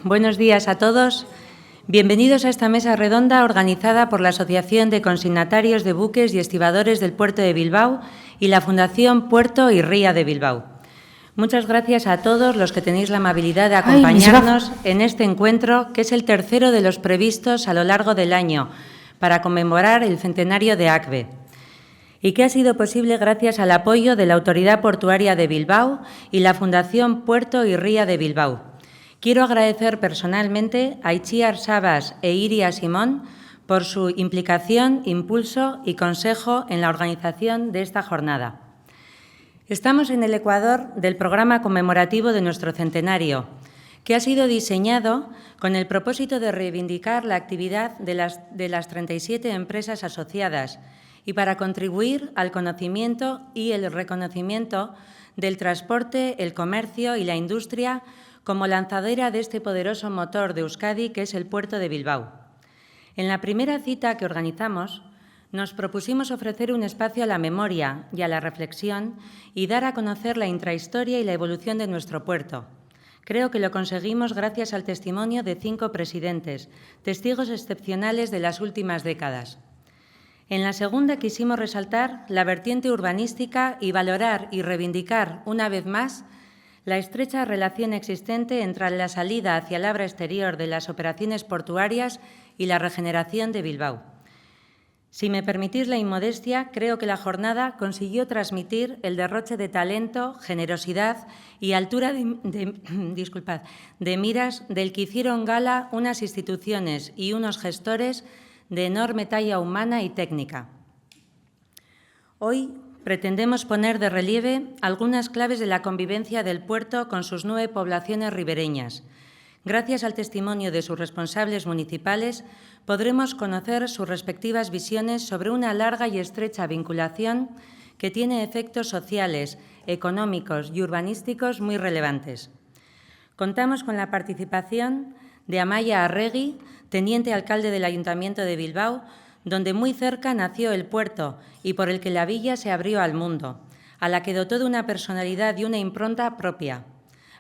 Buenos días a todos. Bienvenidos a esta mesa redonda organizada por la Asociación de Consignatarios de Buques y Estibadores del Puerto de Bilbao y la Fundación Puerto y Ría de Bilbao. Muchas gracias a todos los que tenéis la amabilidad de acompañarnos en este encuentro, que es el tercero de los previstos a lo largo del año, para conmemorar el centenario de ACBE, y que ha sido posible gracias al apoyo de la Autoridad Portuaria de Bilbao y la Fundación Puerto y Ría de Bilbao. Quiero agradecer personalmente a Itziar Sabas e Iria Simón por su implicación, impulso y consejo en la organización de esta jornada. Estamos en el ecuador del programa conmemorativo de nuestro centenario, que ha sido diseñado con el propósito de reivindicar la actividad de las 37 empresas asociadas y para contribuir al conocimiento y el reconocimiento del transporte, el comercio y la industria como lanzadera de este poderoso motor de Euskadi, que es el puerto de Bilbao. En la primera cita que organizamos, nos propusimos ofrecer un espacio a la memoria y a la reflexión y dar a conocer la intrahistoria y la evolución de nuestro puerto. Creo que lo conseguimos gracias al testimonio de 5 presidentes, testigos excepcionales de las últimas décadas. En la segunda quisimos resaltar la vertiente urbanística y valorar y reivindicar una vez más la estrecha relación existente entre la salida hacia el abra exterior de las operaciones portuarias y la regeneración de Bilbao. Si me permitís la inmodestia, creo que la jornada consiguió transmitir el derroche de talento, generosidad y altura de miras del que hicieron gala unas instituciones y unos gestores de enorme talla humana y técnica. Hoy pretendemos poner de relieve algunas claves de la convivencia del puerto con sus 9 poblaciones ribereñas. Gracias al testimonio de sus responsables municipales, podremos conocer sus respectivas visiones sobre una larga y estrecha vinculación que tiene efectos sociales, económicos y urbanísticos muy relevantes. Contamos con la participación de Amaia Arregui, teniente alcalde del Ayuntamiento de Bilbao, donde muy cerca nació el puerto y por el que la villa se abrió al mundo, a la que dotó de una personalidad y una impronta propia.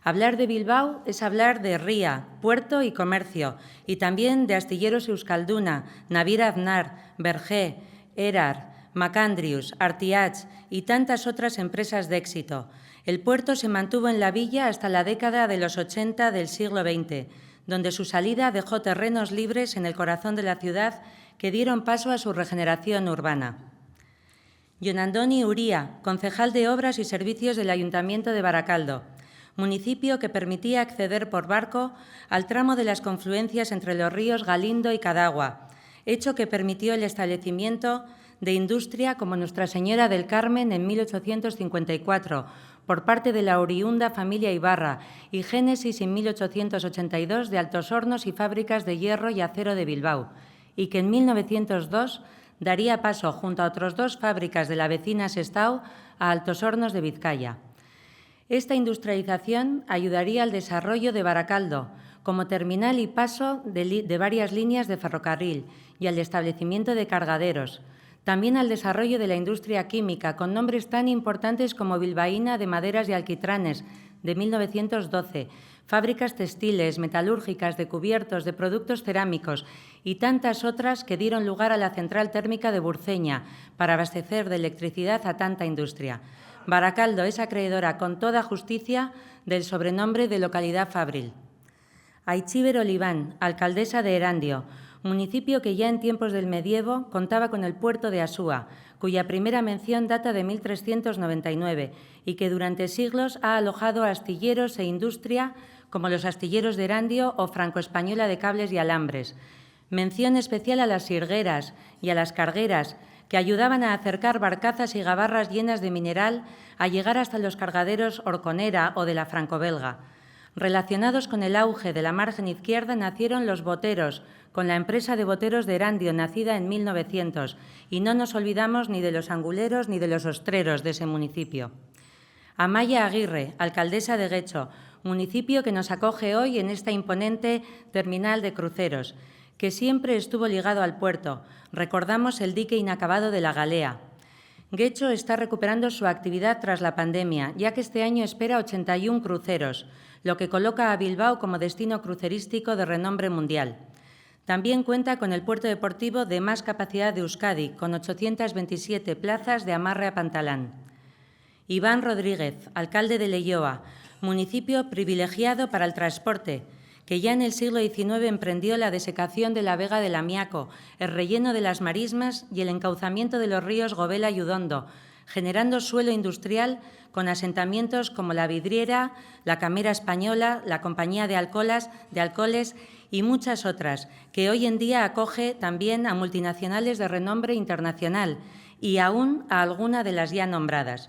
Hablar de Bilbao es hablar de ría, puerto y comercio, y también de Astilleros Euskalduna, Naviera Aznar, Bergé, Erar, Macandrius, Artiach y tantas otras empresas de éxito. El puerto se mantuvo en la villa hasta la década de los 80 del siglo XX, donde su salida dejó terrenos libres en el corazón de la ciudad que dieron paso a su regeneración urbana. Jon Andoni Uría, concejal de Obras y Servicios del Ayuntamiento de Baracaldo, municipio que permitía acceder por barco al tramo de las confluencias entre los ríos Galindo y Cadagua, hecho que permitió el establecimiento de industria como Nuestra Señora del Carmen en 1854, por parte de la oriunda familia Ibarra, y Génesis en 1882 de Altos Hornos y Fábricas de Hierro y Acero de Bilbao, y que en 1902 daría paso, junto a otras 2 fábricas de la vecina Sestao, a Altos Hornos de Vizcaya. Esta industrialización ayudaría al desarrollo de Baracaldo como terminal y paso de varias líneas de ferrocarril y al establecimiento de cargaderos. También al desarrollo de la industria química, con nombres tan importantes como Bilbaína de Maderas y Alquitranes, de 1912, fábricas textiles, metalúrgicas, de cubiertos, de productos cerámicos y tantas otras que dieron lugar a la central térmica de Burceña para abastecer de electricidad a tanta industria. Baracaldo es acreedora con toda justicia del sobrenombre de localidad fabril. Aitziber Oliván, alcaldesa de Erandio, municipio que ya en tiempos del medievo contaba con el puerto de Asúa, cuya primera mención data de 1399 y que durante siglos ha alojado astilleros e industria como los astilleros de Erandio o Franco-Española de Cables y Alambres. Mención especial a las sirgueras y a las cargueras, que ayudaban a acercar barcazas y gabarras llenas de mineral a llegar hasta los cargaderos Orconera o de la Franco-Belga. Relacionados con el auge de la margen izquierda nacieron los boteros, con la empresa de boteros de Erandio, nacida en 1900, y no nos olvidamos ni de los anguleros ni de los ostreros de ese municipio. Amaia Aguirre, alcaldesa de Guecho, municipio que nos acoge hoy en esta imponente terminal de cruceros, que siempre estuvo ligado al puerto. Recordamos el dique inacabado de la Galea. Guecho está recuperando su actividad tras la pandemia, ya que este año espera 81 cruceros. lo que coloca a Bilbao como destino crucerístico de renombre mundial. También cuenta con el puerto deportivo de más capacidad de Euskadi, con 827 plazas de amarre a pantalán. Iván Rodríguez, alcalde de Leioa, municipio privilegiado para el transporte, que ya en el siglo XIX emprendió la desecación de la vega del Amiaco, el relleno de las marismas y el encauzamiento de los ríos Gobela y Udondo, generando suelo industrial con asentamientos como La Vidriera, la Camera Española, la Compañía de Alcoholes y muchas otras, que hoy en día acoge también a multinacionales de renombre internacional y aún a alguna de las ya nombradas.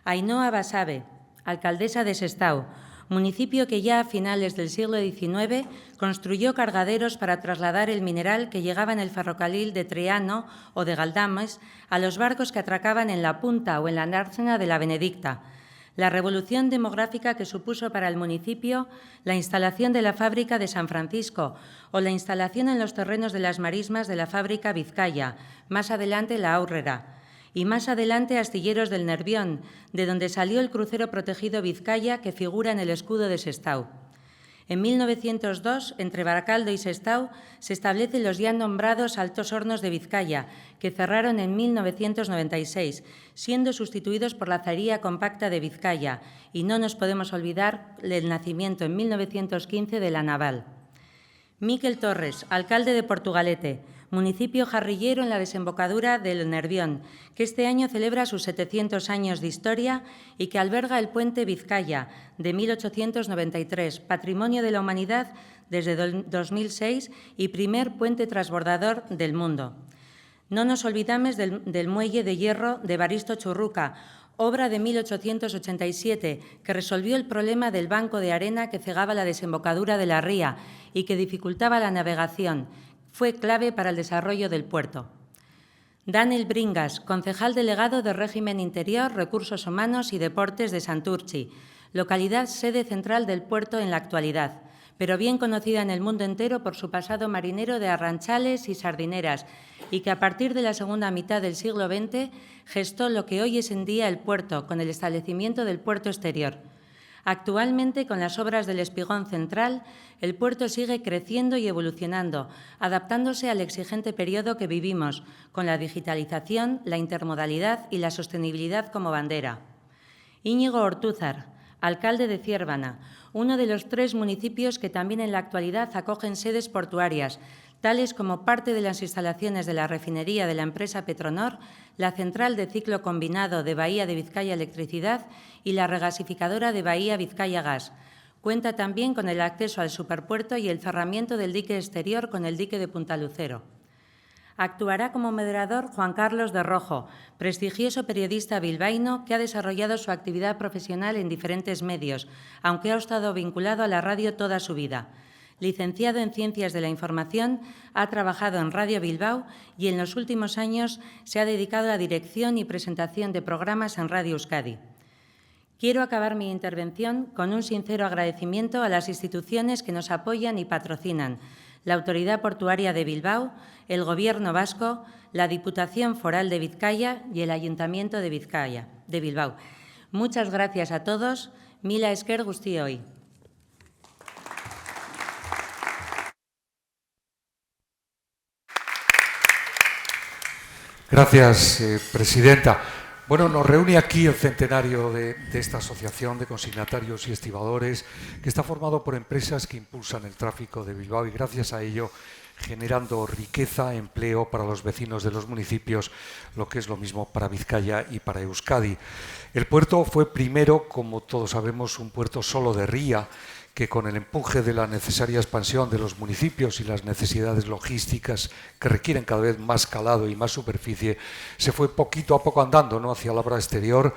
Ainhoa Basabe, alcaldesa de Sestao, municipio que ya a finales del siglo XIX construyó cargaderos para trasladar el mineral que llegaba en el ferrocarril de Triano o de Galdames a los barcos que atracaban en la Punta o en la dársena de la Benedicta. La revolución demográfica que supuso para el municipio la instalación de la fábrica de San Francisco o la instalación en los terrenos de las marismas de la fábrica Vizcaya, más adelante la Aurrera, y más adelante Astilleros del Nervión, de donde salió el crucero protegido Vizcaya que figura en el escudo de Sestao. En 1902, entre Baracaldo y Sestao, se establecen los ya nombrados Altos Hornos de Vizcaya, que cerraron en 1996, siendo sustituidos por la Azaría Compacta de Vizcaya, y no nos podemos olvidar el nacimiento en 1915 de la Naval. Miquel Torres, alcalde de Portugalete, municipio jarrillero en la desembocadura del Nervión, que este año celebra sus 700 años de historia y que alberga el puente Vizcaya de 1893, Patrimonio de la Humanidad desde 2006 y primer puente transbordador del mundo. No nos olvidamos del muelle de hierro de Baristo Churruca, obra de 1887, que resolvió el problema del banco de arena que cegaba la desembocadura de la ría y que dificultaba la navegación. Fue clave para el desarrollo del puerto. Daniel Bringas, concejal delegado de Régimen Interior, Recursos Humanos y Deportes de Santurchi, localidad sede central del puerto en la actualidad, pero bien conocida en el mundo entero por su pasado marinero de arranchales y sardineras, y que a partir de la segunda mitad del siglo XX gestó lo que hoy es en día el puerto, con el establecimiento del puerto exterior. Actualmente, con las obras del espigón central, el puerto sigue creciendo y evolucionando, adaptándose al exigente periodo que vivimos, con la digitalización, la intermodalidad y la sostenibilidad como bandera. Íñigo Ortúzar, alcalde de Ciérvana, uno de los 3 municipios que también en la actualidad acogen sedes portuarias, tales como parte de las instalaciones de la refinería de la empresa Petronor, la central de ciclo combinado de Bahía de Vizcaya Electricidad y la regasificadora de Bahía Vizcaya Gas. Cuenta también con el acceso al superpuerto y el cerramiento del dique exterior con el dique de Puntalucero. Actuará como moderador Juan Carlos de Rojo, prestigioso periodista bilbaíno que ha desarrollado su actividad profesional en diferentes medios, aunque ha estado vinculado a la radio toda su vida. Licenciado en Ciencias de la Información, ha trabajado en Radio Bilbao y en los últimos años se ha dedicado a la dirección y presentación de programas en Radio Euskadi. Quiero acabar mi intervención con un sincero agradecimiento a las instituciones que nos apoyan y patrocinan: la Autoridad Portuaria de Bilbao, el Gobierno vasco, la Diputación Foral de Vizcaya y el Ayuntamiento de Bilbao. Muchas gracias a todos. Mila esker guztioi. Gracias, presidenta. Bueno, nos reúne aquí el centenario de esta asociación de consignatarios y estibadores, que está formado por empresas que impulsan el tráfico de Bilbao y gracias a ello generando riqueza, empleo para los vecinos de los municipios, lo que es lo mismo para Vizcaya y para Euskadi. El puerto fue primero, como todos sabemos, un puerto solo de ría, que con el empuje de la necesaria expansión de los municipios y las necesidades logísticas que requieren cada vez más calado y más superficie, se fue poquito a poco andando, ¿no?, hacia la obra exterior.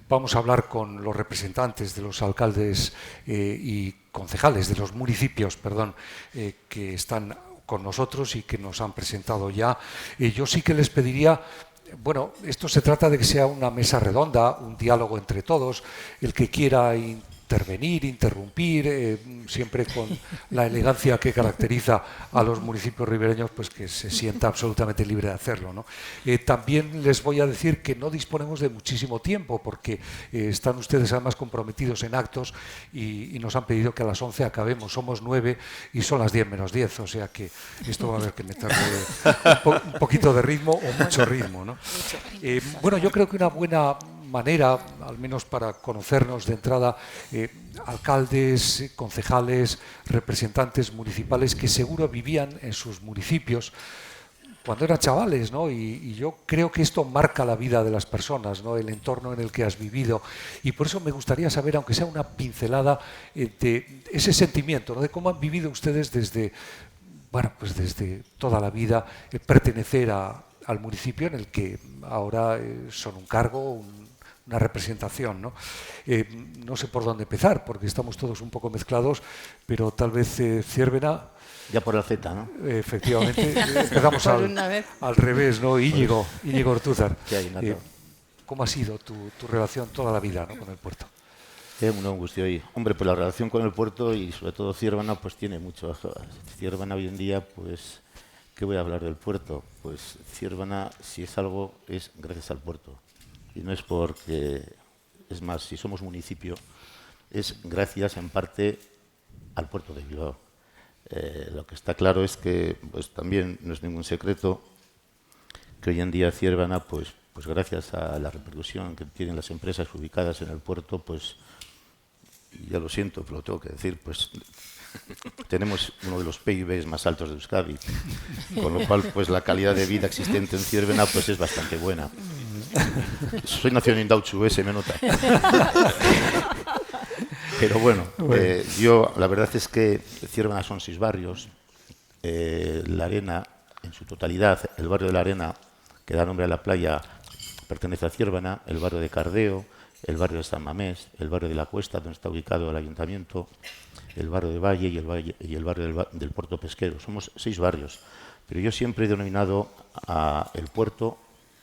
Vamos a hablar con los representantes de los alcaldes y concejales de los municipios, que están con nosotros y que nos han presentado ya. Yo sí que les pediría... Bueno, esto se trata de que sea una mesa redonda, un diálogo entre todos. El que quiera intervenir, interrumpir, siempre con la elegancia que caracteriza a los municipios ribereños, pues que se sienta absolutamente libre de hacerlo, ¿no? También les voy a decir que no disponemos de muchísimo tiempo, porque están ustedes además comprometidos en actos y nos han pedido que a las 11 acabemos. Somos 9 y son las 10 menos 10, o sea que esto va a haber que meterle un poquito de ritmo o mucho ritmo, ¿no? Bueno, yo creo que una buena manera, al menos para conocernos de entrada, alcaldes, concejales, representantes municipales que seguro vivían en sus municipios cuando eran chavales, ¿no? Y yo creo que esto marca la vida de las personas, ¿no? El entorno en el que has vivido. Y por eso me gustaría saber, aunque sea una pincelada, de ese sentimiento, ¿no? De cómo han vivido ustedes desde, bueno, pues desde toda la vida, pertenecer al municipio en el que ahora son un cargo, una representación, ¿no? No sé por dónde empezar, porque estamos todos un poco mezclados, pero tal vez Ziérbena... Ya por la Z, ¿no? Efectivamente, empezamos al revés, ¿no? Íñigo Ortúzar. ¿Cómo ha sido tu relación toda la vida, ¿no? Con el puerto? Una angustia ahí. Hombre, pues la relación con el puerto y sobre todo Ziérbena, pues tiene mucho. Ziérbena hoy en día, pues, ¿qué voy a hablar del puerto? Pues Ziérbena, si es algo, es gracias al puerto. Y no es porque, es más, si somos municipio, es gracias en parte al puerto de Bilbao. Lo que está claro es que, pues también no es ningún secreto que hoy en día Ziérbena, pues gracias a la repercusión que tienen las empresas ubicadas en el puerto, pues ya lo siento, pero lo tengo que decir, pues tenemos uno de los PIBs más altos de Euskadi, con lo cual pues la calidad de vida existente en Ziérbena pues es bastante buena. Soy nacido en Indautxu, se me nota. Pero bueno, yo la verdad es que Ziérbena son 6 barrios. La Arena, en su totalidad, el barrio de la Arena, que da nombre a la playa, pertenece a Ziérbena, el barrio de Cardeo, el barrio de San Mamés, el barrio de la Cuesta, donde está ubicado el ayuntamiento, el barrio de Valle y el barrio del Puerto Pesquero. Somos 6 barrios, pero yo siempre he denominado a el puerto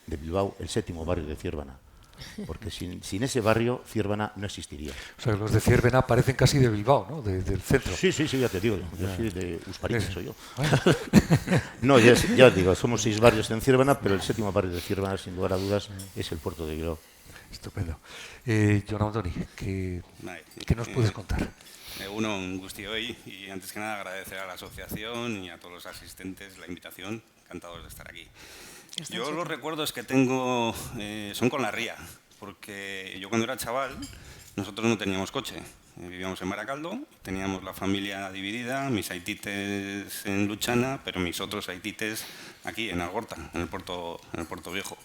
de Bilbao el 7º barrio de Ziérbena. Porque sin ese barrio, Ziérbena no existiría. O sea, los de Ziérbena parecen casi de Bilbao, ¿no? Del centro. Sí, ya te digo. Yo soy de Uspariche, soy yo. No, ya digo, somos 6 barrios en Ziérbena, pero el 7º barrio de Ziérbena, sin lugar a dudas, es el puerto de Bilbao. Estupendo. Jon Andoni, ¿qué nos puedes contar? Un gusto hoy y antes que nada agradecer a la asociación y a todos los asistentes la invitación. Encantados de estar aquí. Yo los recuerdos que tengo son con la ría, porque yo cuando era chaval nosotros no teníamos coche, vivíamos en Baracaldo, teníamos la familia dividida, mis aitites en Luchana, pero mis otros aitites aquí en Algorta, en el Puerto Viejo.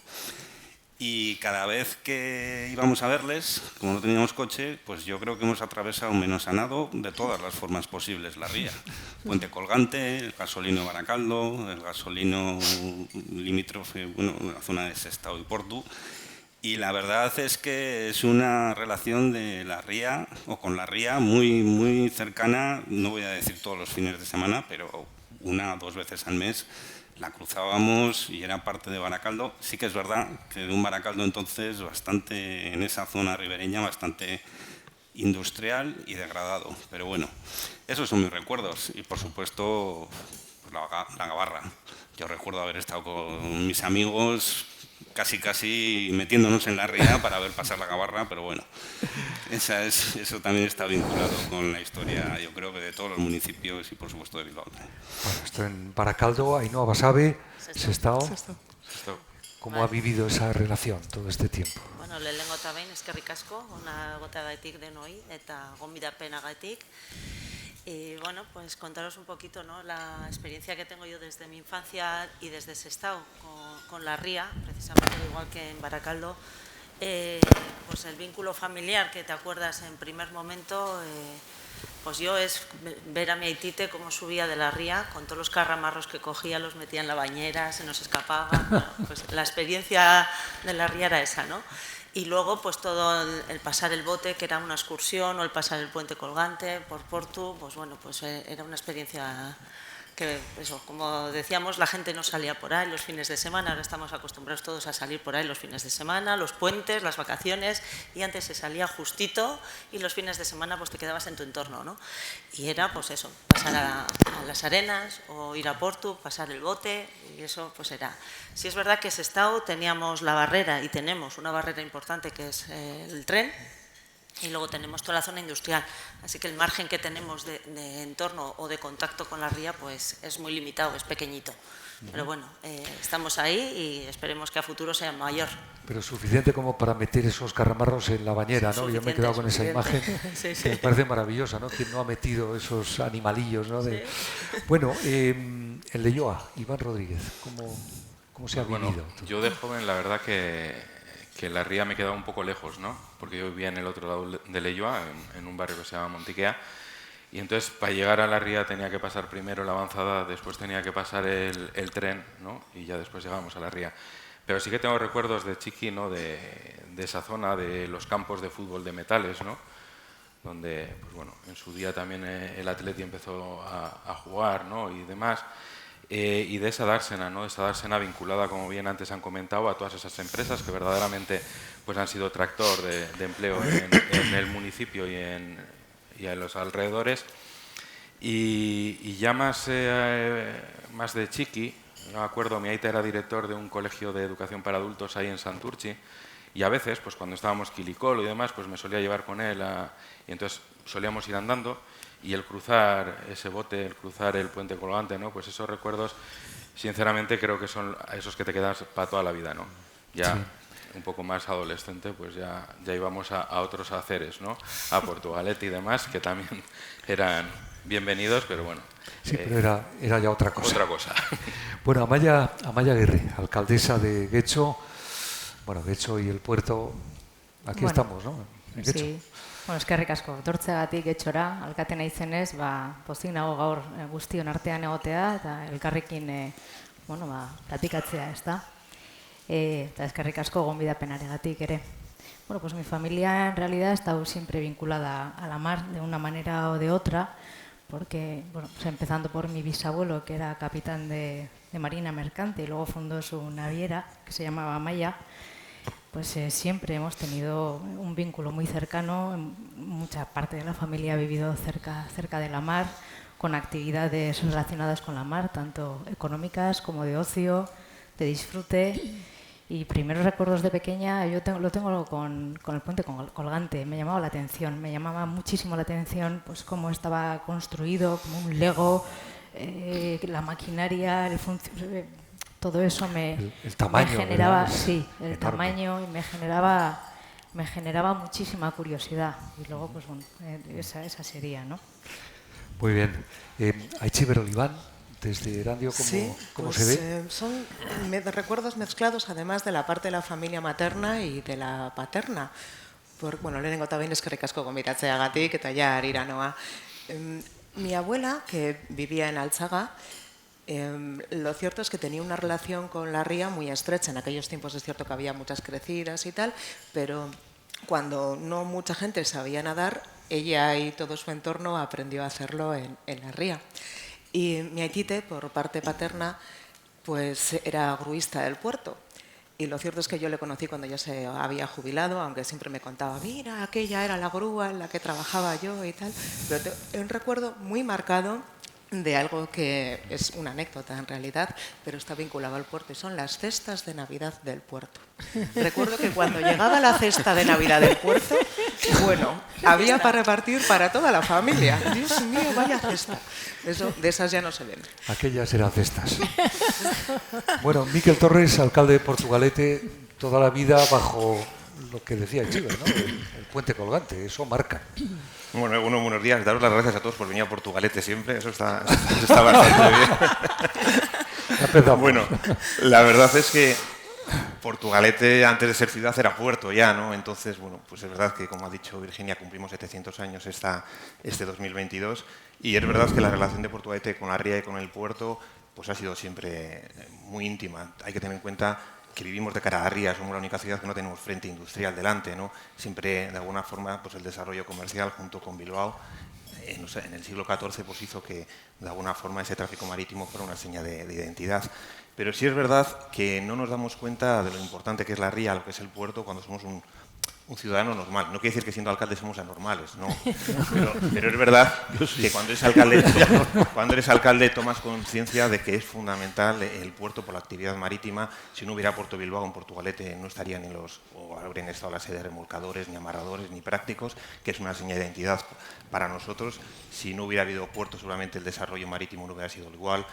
Y cada vez que íbamos a verles, como no teníamos coche, pues yo creo que hemos atravesado menos a nado de todas las formas posibles la ría. Puente Colgante, el gasolino Baracaldo, el gasolino limítrofe, bueno, la zona de Sestao y Portu. Y la verdad es que es una relación de la ría, o con la ría, muy, muy cercana, no voy a decir todos los fines de semana, pero 1 o 2 veces al mes. La cruzábamos y era parte de Baracaldo. Sí que es verdad que de un Baracaldo entonces bastante, en esa zona ribereña, bastante industrial y degradado. Pero bueno, esos son mis recuerdos y por supuesto pues la gabarra. Yo recuerdo haber estado con mis amigos casi metiéndonos en la ría para ver pasar la gabarra, pero bueno, eso también está vinculado con la historia, yo creo que de todos los municipios y por supuesto de Bilbao. Bueno, esto en Baracaldo, Ainhoa Basabe, Sestao. ¿Cómo ha vivido esa relación todo este tiempo? Bueno, lehenengo eta behin, eskerrik asko, ona gotagatik denoi eta gonbidapenagatik. Y bueno, pues contaros un poquito, ¿no?, la experiencia que tengo yo desde mi infancia y desde Sestao con la ría, precisamente igual que en Baracaldo, pues el vínculo familiar que te acuerdas en primer momento, pues yo es ver a mi aitite cómo subía de la ría, con todos los carramarros que cogía, los metía en la bañera, se nos escapaba. Bueno, pues la experiencia de la ría era esa, ¿no? Y luego, pues todo el pasar el bote, que era una excursión, o el pasar el puente colgante por Portu, pues bueno, pues era una experiencia que eso, como decíamos, la gente no salía por ahí los fines de semana, ahora estamos acostumbrados todos a salir por ahí los fines de semana, los puentes, las vacaciones, y antes se salía justito y los fines de semana pues te quedabas en tu entorno, ¿no? Y era pues eso, pasar a las arenas o ir a Porto, pasar el bote, y eso pues era. Sí es verdad que Sestao teníamos la barrera y tenemos una barrera importante que es el tren, y luego tenemos toda la zona industrial, así que el margen que tenemos de entorno o de contacto con la ría pues es muy limitado, es pequeñito. Pero bueno, estamos ahí y esperemos que a futuro sea mayor. Pero suficiente como para meter esos carramarros en la bañera, ¿no? Yo me he quedado con esa imagen, sí, sí. que me parece maravillosa, ¿no? ¿Quién no ha metido esos animalillos, ¿no? Sí. Bueno, el Leioa, Iván Rodríguez, ¿cómo se ha vivido? Bueno, yo de joven, la verdad que la ría me quedaba un poco lejos, ¿no? Porque yo vivía en el otro lado de Leioa, en un barrio que se llama Montiquea, y entonces para llegar a la ría tenía que pasar primero la avanzada, después tenía que pasar el tren, ¿no? Y ya después llegábamos a la ría. Pero sí que tengo recuerdos de chiqui, ¿no? De esa zona, de los campos de fútbol de Metales, ¿no? Donde, pues bueno, en su día también el Atleti empezó a jugar, ¿no? Y demás. Y de esa dársena, ¿no? Esa dársena vinculada, como bien antes han comentado, a todas esas empresas que verdaderamente pues, han sido tractor de empleo en el municipio y en los alrededores. Y ya más de chiqui, no me acuerdo, mi aita era director de un colegio de educación para adultos ahí en Santurchi, y a veces, pues cuando estábamos Quilicolo y demás, pues me solía llevar con él, y entonces solíamos ir andando, y el cruzar ese bote, el cruzar el puente colgante, ¿no? Pues esos recuerdos, sinceramente, creo que son esos que te quedas para toda la vida, ¿no? Ya un poco más adolescente, pues ya íbamos a otros haceres, ¿no? A Portugalete y demás, que también eran bienvenidos, pero bueno. Sí, pero era ya otra cosa. Otra cosa. Bueno, Amaya Aguirre, alcaldesa de Getxo, bueno, Getxo y el puerto, aquí estamos, ¿no? En Getxo. Sí. Bueno, eskerrik asko, etortzeagatik Getxora, alkate naizenez, pozik nago gaur guztion artean egotea eta elkarrekin platikatzea, ezta? Eta eskerrik asko gonbidapenaregatik ere. Bueno, pues mi familia en realidad ha estado siempre vinculada a la mar de una manera o de otra, porque, bueno, pues empezando por mi bisabuelo, que era capitán de marina mercante y luego fundó su naviera, que se llamaba Maya, pues siempre hemos tenido un vínculo muy cercano, mucha parte de la familia ha vivido cerca de la mar, con actividades relacionadas con la mar, tanto económicas como de ocio, de disfrute. Y primeros recuerdos de pequeña lo tengo con el puente colgante, me llamaba la atención, me llamaba muchísimo la atención pues cómo estaba construido, como un Lego, la maquinaria, todo eso el tamaño, me generaba, ¿verdad? sí, el enorme. tamaño, y me generaba muchísima curiosidad. Y luego, pues bueno, esa sería, ¿no? Muy bien. Aitziber Oliván, desde Erandio, ¿cómo pues, se ve? Son recuerdos mezclados, además de la parte de la familia materna y de la paterna. Bueno, lehenengo eta behin eskerrik asko gonbidatzeagatik eta ja harira noa. Mi abuela, que vivía en Altzaga, lo cierto es que tenía una relación con la ría muy estrecha. En aquellos tiempos es cierto que había muchas crecidas y tal, pero cuando no mucha gente sabía nadar, ella y todo su entorno aprendió a hacerlo en la ría. Y mi aitite, por parte paterna, pues era gruista del puerto. Y lo cierto es que yo le conocí cuando ya se había jubilado, aunque siempre me contaba, mira, aquella era la grúa en la que trabajaba yo y tal. Pero un recuerdo muy marcado de algo que es una anécdota en realidad, pero está vinculado al puerto, y son las cestas de Navidad del puerto. Recuerdo que cuando llegaba la cesta de Navidad del puerto, bueno, había para repartir para toda la familia. Dios mío, vaya cesta. De esas ya no se ven. Aquellas eran cestas. Bueno, Miquel Torres, alcalde de Portugalete, toda la vida bajo lo que decía Chiver, ¿no? El puente colgante, eso marca. Bueno, buenos días. Daros las gracias a todos por venir a Portugalete siempre. Eso está bastante bien. Bueno, la verdad es que Portugalete, antes de ser ciudad, era puerto ya, ¿no? Entonces, bueno, pues es verdad que, como ha dicho Virginia, cumplimos 700 años este 2022. Y es verdad que la relación de Portugalete con la ría y con el puerto pues ha sido siempre muy íntima. Hay que tener en cuenta que vivimos de cara a la ría, somos la única ciudad que no tenemos frente industrial delante, ¿no? Siempre, de alguna forma, pues el desarrollo comercial junto con Bilbao en el siglo XIV pues hizo que de alguna forma ese tráfico marítimo fuera una seña de identidad. Pero sí es verdad que no nos damos cuenta de lo importante que es la ría, lo que es el puerto, cuando somos un ciudadano normal. No quiere decir que siendo alcalde somos anormales, no. Pero es verdad que cuando eres alcalde tomas conciencia de que es fundamental el puerto por la actividad marítima. Si no hubiera Puerto Bilbao, en Portugalete no estarían o habrían estado la sede de remolcadores, ni amarradores, ni prácticos, que es una seña de identidad para nosotros. Si no hubiera habido puerto, seguramente el desarrollo marítimo no hubiera sido igual.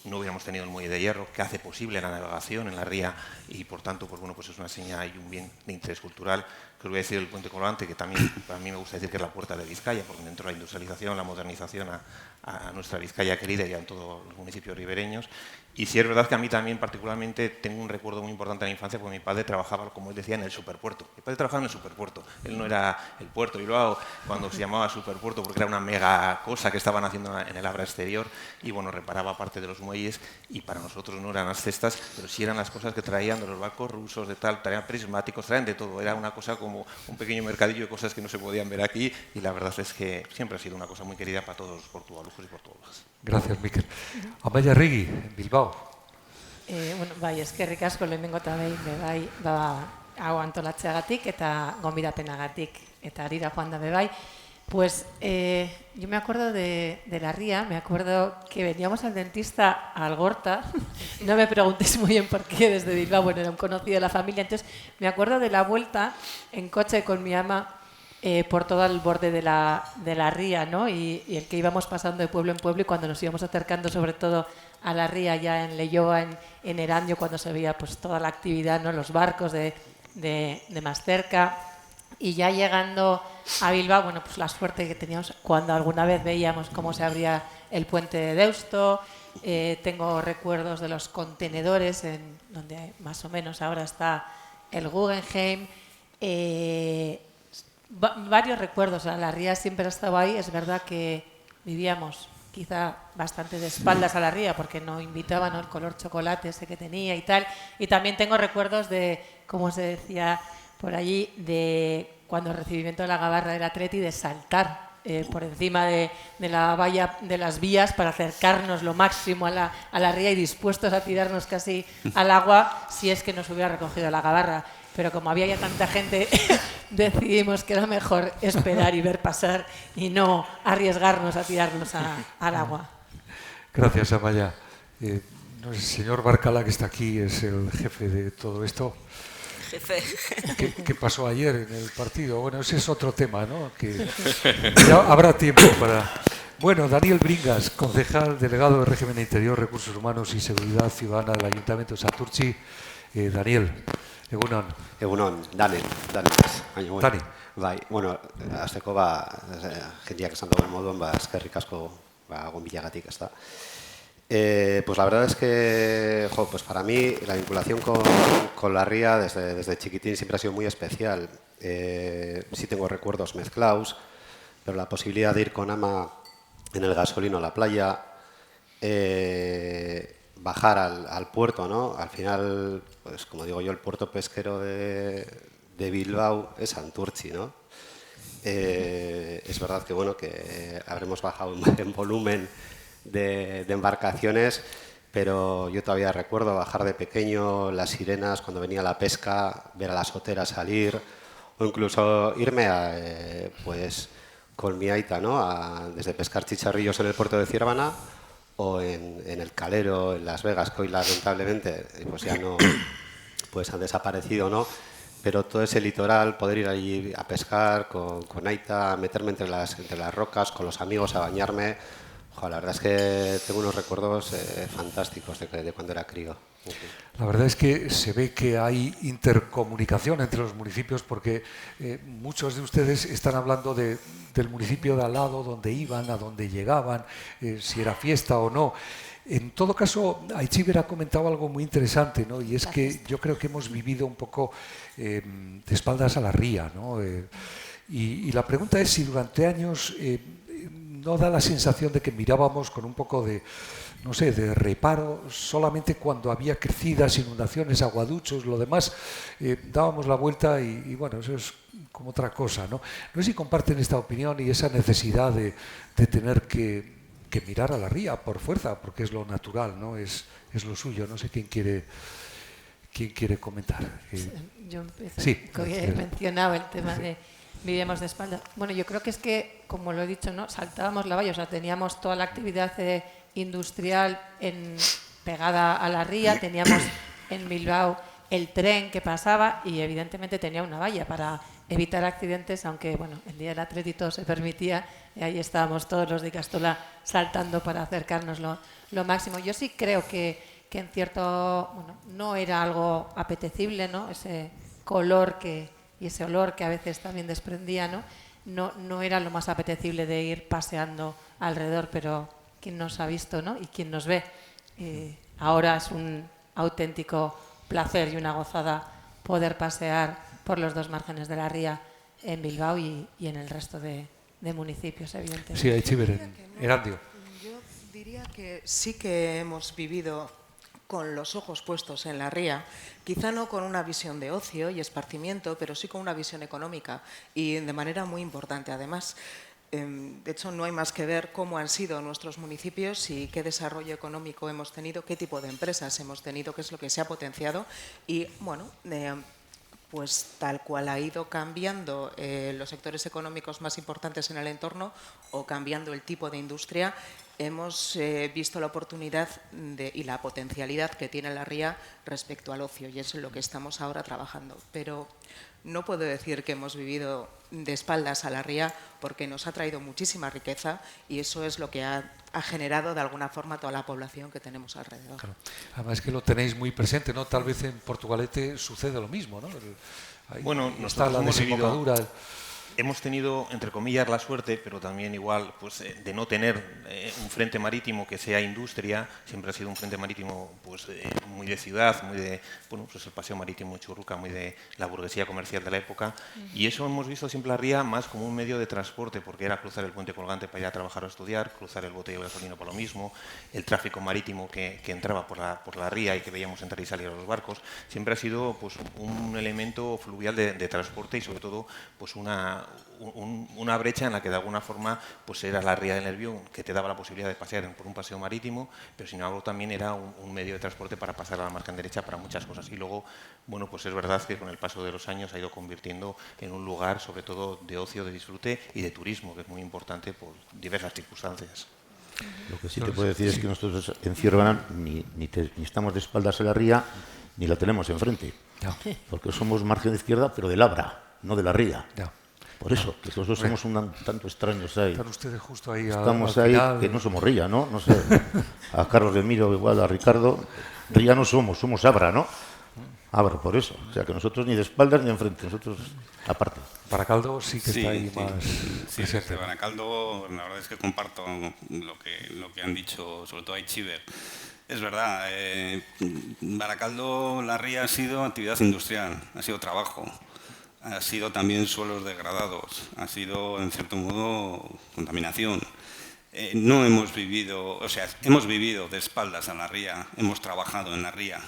No hubiéramos tenido el muelle de hierro, que hace posible la navegación en la ría y, por tanto, pues bueno, pues es una señal y un bien de interés cultural. Que os voy a decir el puente colgante, que también para mí me gusta decir que es la puerta de Vizcaya, porque dentro de la industrialización, la modernización a nuestra Vizcaya querida y a todos los municipios ribereños. Y sí es verdad que a mí también particularmente tengo un recuerdo muy importante de la infancia, porque mi padre trabajaba, como él decía, en el superpuerto. Mi padre trabajaba en el superpuerto. Él no era el puerto de Bilbao cuando se llamaba superpuerto, porque era una mega cosa que estaban haciendo en el Abra exterior y bueno, reparaba parte de los muelles y para nosotros no eran las cestas, pero sí eran las cosas que traían de los barcos rusos, de tal, traían prismáticos, traían de todo. Era una cosa como un pequeño mercadillo de cosas que no se podían ver aquí y la verdad es que siempre ha sido una cosa muy querida para todos los portugalujos y portugalujas. Gracias, Mikel. Amaia Arregui, en Bilbao. Bueno, bai, eskerrik asko lehenengo eta behin bebai, hau antolatzeagatik eta gonbidapenagatik eta harira joan da bebai. Pues yo me acuerdo de la ría, me acuerdo que veníamos al dentista a Algorta, no me preguntéis muy bien por qué desde Bilbao, bueno, era un conocido de la familia, entonces me acuerdo de la vuelta en coche con mi ama por todo el borde de la ría, ¿no? Y el que íbamos pasando de pueblo en pueblo y cuando nos íbamos acercando sobre todo a la ría ya en Leioa, en Erandio, cuando se veía pues toda la actividad, ¿no? Los barcos de más cerca. Y ya llegando a Bilbao, bueno, pues la suerte que teníamos cuando alguna vez veíamos cómo se abría el puente de Deusto. Tengo recuerdos de los contenedores, donde más o menos ahora está el Guggenheim. Varios recuerdos, la ría siempre ha estado ahí. Es verdad que vivíamos quizá bastante de espaldas a la ría porque no invitaban, ¿no? El color chocolate ese que tenía y tal. Y también tengo recuerdos de, como se decía por allí, de cuando el recibimiento de la gabarra del Atleti, de saltar por encima de la valla de las vías para acercarnos lo máximo a la ría y dispuestos a tirarnos casi al agua si es que nos hubiera recogido la gabarra. Pero como había ya tanta gente, decidimos que era mejor esperar y ver pasar y no arriesgarnos a tirarnos al agua. Gracias, Amaia. El señor Barcala, que está aquí, es el jefe de todo esto. Jefe. ¿Qué pasó ayer en el partido? Bueno, ese es otro tema, ¿no? Que ya habrá tiempo para... Bueno, Daniel Bringas, concejal, delegado de Régimen Interior, Recursos Humanos y Seguridad Ciudadana del Ayuntamiento de Santurtzi. Daniel, egunon. Egunon, Dani. Bai, bueno, azteko jendeak esan dagoen moduan, eskerrik asko gonbilagatik, ezta. Pues la verdad es que, pues para mí la vinculación con la ría desde chiquitín siempre ha sido muy especial. Sí tengo recuerdos mezclados, pero la posibilidad de ir con ama en el gasolino a la playa, bajar al puerto, ¿no? Al final, pues como digo yo, el puerto pesquero de Bilbao es Santurtzi, ¿no? Es verdad que, bueno, que habremos bajado en volumen de embarcaciones, pero yo todavía recuerdo bajar de pequeño, las sirenas cuando venía la pesca, ver a las oteras salir, o incluso irme pues con mi aita, ¿no? Desde pescar chicharrillos en el puerto de Ciervana o en el Calero, en Las Vegas, que hoy lamentablemente pues ya no, pues han desaparecido, ¿no? Pero todo ese litoral, poder ir allí a pescar con aita, meterme entre las rocas, con los amigos a bañarme. La verdad es que tengo unos recuerdos fantásticos de cuando era crío. La verdad es que se ve que hay intercomunicación entre los municipios porque muchos de ustedes están hablando del municipio de al lado, donde iban, a donde llegaban, si era fiesta o no. En todo caso, Aichiber ha comentado algo muy interesante, ¿no? Y es que yo creo que hemos vivido un poco de espaldas a la ría, ¿no? Y la pregunta es si durante años no da la sensación de que mirábamos con un poco de, no sé, de reparo solamente cuando había crecidas, inundaciones, aguaduchos, lo demás dábamos la vuelta y bueno, eso es como otra cosa, ¿no? No sé si comparten esta opinión y esa necesidad de tener que mirar a la ría por fuerza, porque es lo natural, ¿no? Es lo suyo. No sé quién quiere comentar. Yo empiezo. Sí. Que he mencionado el tema de vivíamos de espalda. Bueno, yo creo que es que, como lo he dicho, ¿no? Saltábamos la valla, o sea, teníamos toda la actividad industrial pegada a la ría, teníamos en Bilbao el tren que pasaba y evidentemente tenía una valla para evitar accidentes, aunque bueno, el día del Atleti todo se permitía y ahí estábamos todos los de Ikastola saltando para acercarnos lo máximo. Yo sí creo que en cierto, bueno, no era algo apetecible, ¿no? Ese color y ese olor que a veces también desprendía, no era lo más apetecible de ir paseando alrededor, pero quien nos ha visto, ¿no? Y quien nos ve, ahora es un auténtico placer y una gozada poder pasear por los dos márgenes de la ría en Bilbao y en el resto de municipios, evidentemente. Sí, Aichiber, en Erandio. Yo diría que sí que hemos vivido con los ojos puestos en la ría, quizá no con una visión de ocio y esparcimiento, pero sí con una visión económica y de manera muy importante además. De hecho, no hay más que ver cómo han sido nuestros municipios y qué desarrollo económico hemos tenido, qué tipo de empresas hemos tenido, qué es lo que se ha potenciado y, bueno, pues tal cual ha ido cambiando los sectores económicos más importantes en el entorno o cambiando el tipo de industria, hemos visto la oportunidad y la potencialidad que tiene la ría respecto al ocio y es en lo que estamos ahora trabajando. Pero no puedo decir que hemos vivido de espaldas a la ría porque nos ha traído muchísima riqueza y eso es lo que ha generado de alguna forma toda la población que tenemos alrededor. Claro. Además que lo tenéis muy presente, ¿no? Tal vez en Portugalete sucede lo mismo, ¿no? Bueno, está la desembocadura. Hemos tenido, entre comillas, la suerte, pero también igual, pues, de no tener un frente marítimo que sea industria. Siempre ha sido un frente marítimo, pues, muy de ciudad, muy de, bueno, pues el paseo marítimo de Churruca, muy de la burguesía comercial de la época. Y eso hemos visto siempre la ría más como un medio de transporte, porque era cruzar el puente colgante para ir a trabajar o estudiar, cruzar el bote de gasolina por lo mismo, el tráfico marítimo que entraba por la ría y que veíamos entrar y salir a los barcos. Siempre ha sido, pues, un elemento fluvial de transporte y, sobre todo, pues, una brecha en la que de alguna forma pues era la ría del Nervión, que te daba la posibilidad de pasear por un paseo marítimo, pero sin embargo también era un medio de transporte para pasar a la margen derecha para muchas cosas. Y luego, bueno, pues es verdad que con el paso de los años ha ido convirtiendo en un lugar sobre todo de ocio, de disfrute y de turismo, que es muy importante por diversas circunstancias. Lo que sí te puedo decir es que nosotros en Ciervana ni estamos de espaldas a la ría ni la tenemos enfrente, porque somos margen izquierda pero de Labra, no de la ría. Por eso, que nosotros somos un tanto extraños ahí. Están ustedes justo ahí. Estamos ahí, que no somos ría, ¿no? No sé, a Carlos de Miro igual, a Ricardo, ría no somos Abra, ¿no? Abra, por eso. O sea, que nosotros ni de espaldas ni enfrente, nosotros aparte. Baracaldo sí que está ahí más presente. Baracaldo, la verdad es que comparto lo que han dicho, sobre todo Aichiber. Es verdad, Baracaldo, la ría ha sido actividad industrial, ha sido trabajo. Ha sido también suelos degradados, ha sido, en cierto modo, contaminación. No hemos vivido, o sea, hemos vivido de espaldas a la ría, hemos trabajado en la ría.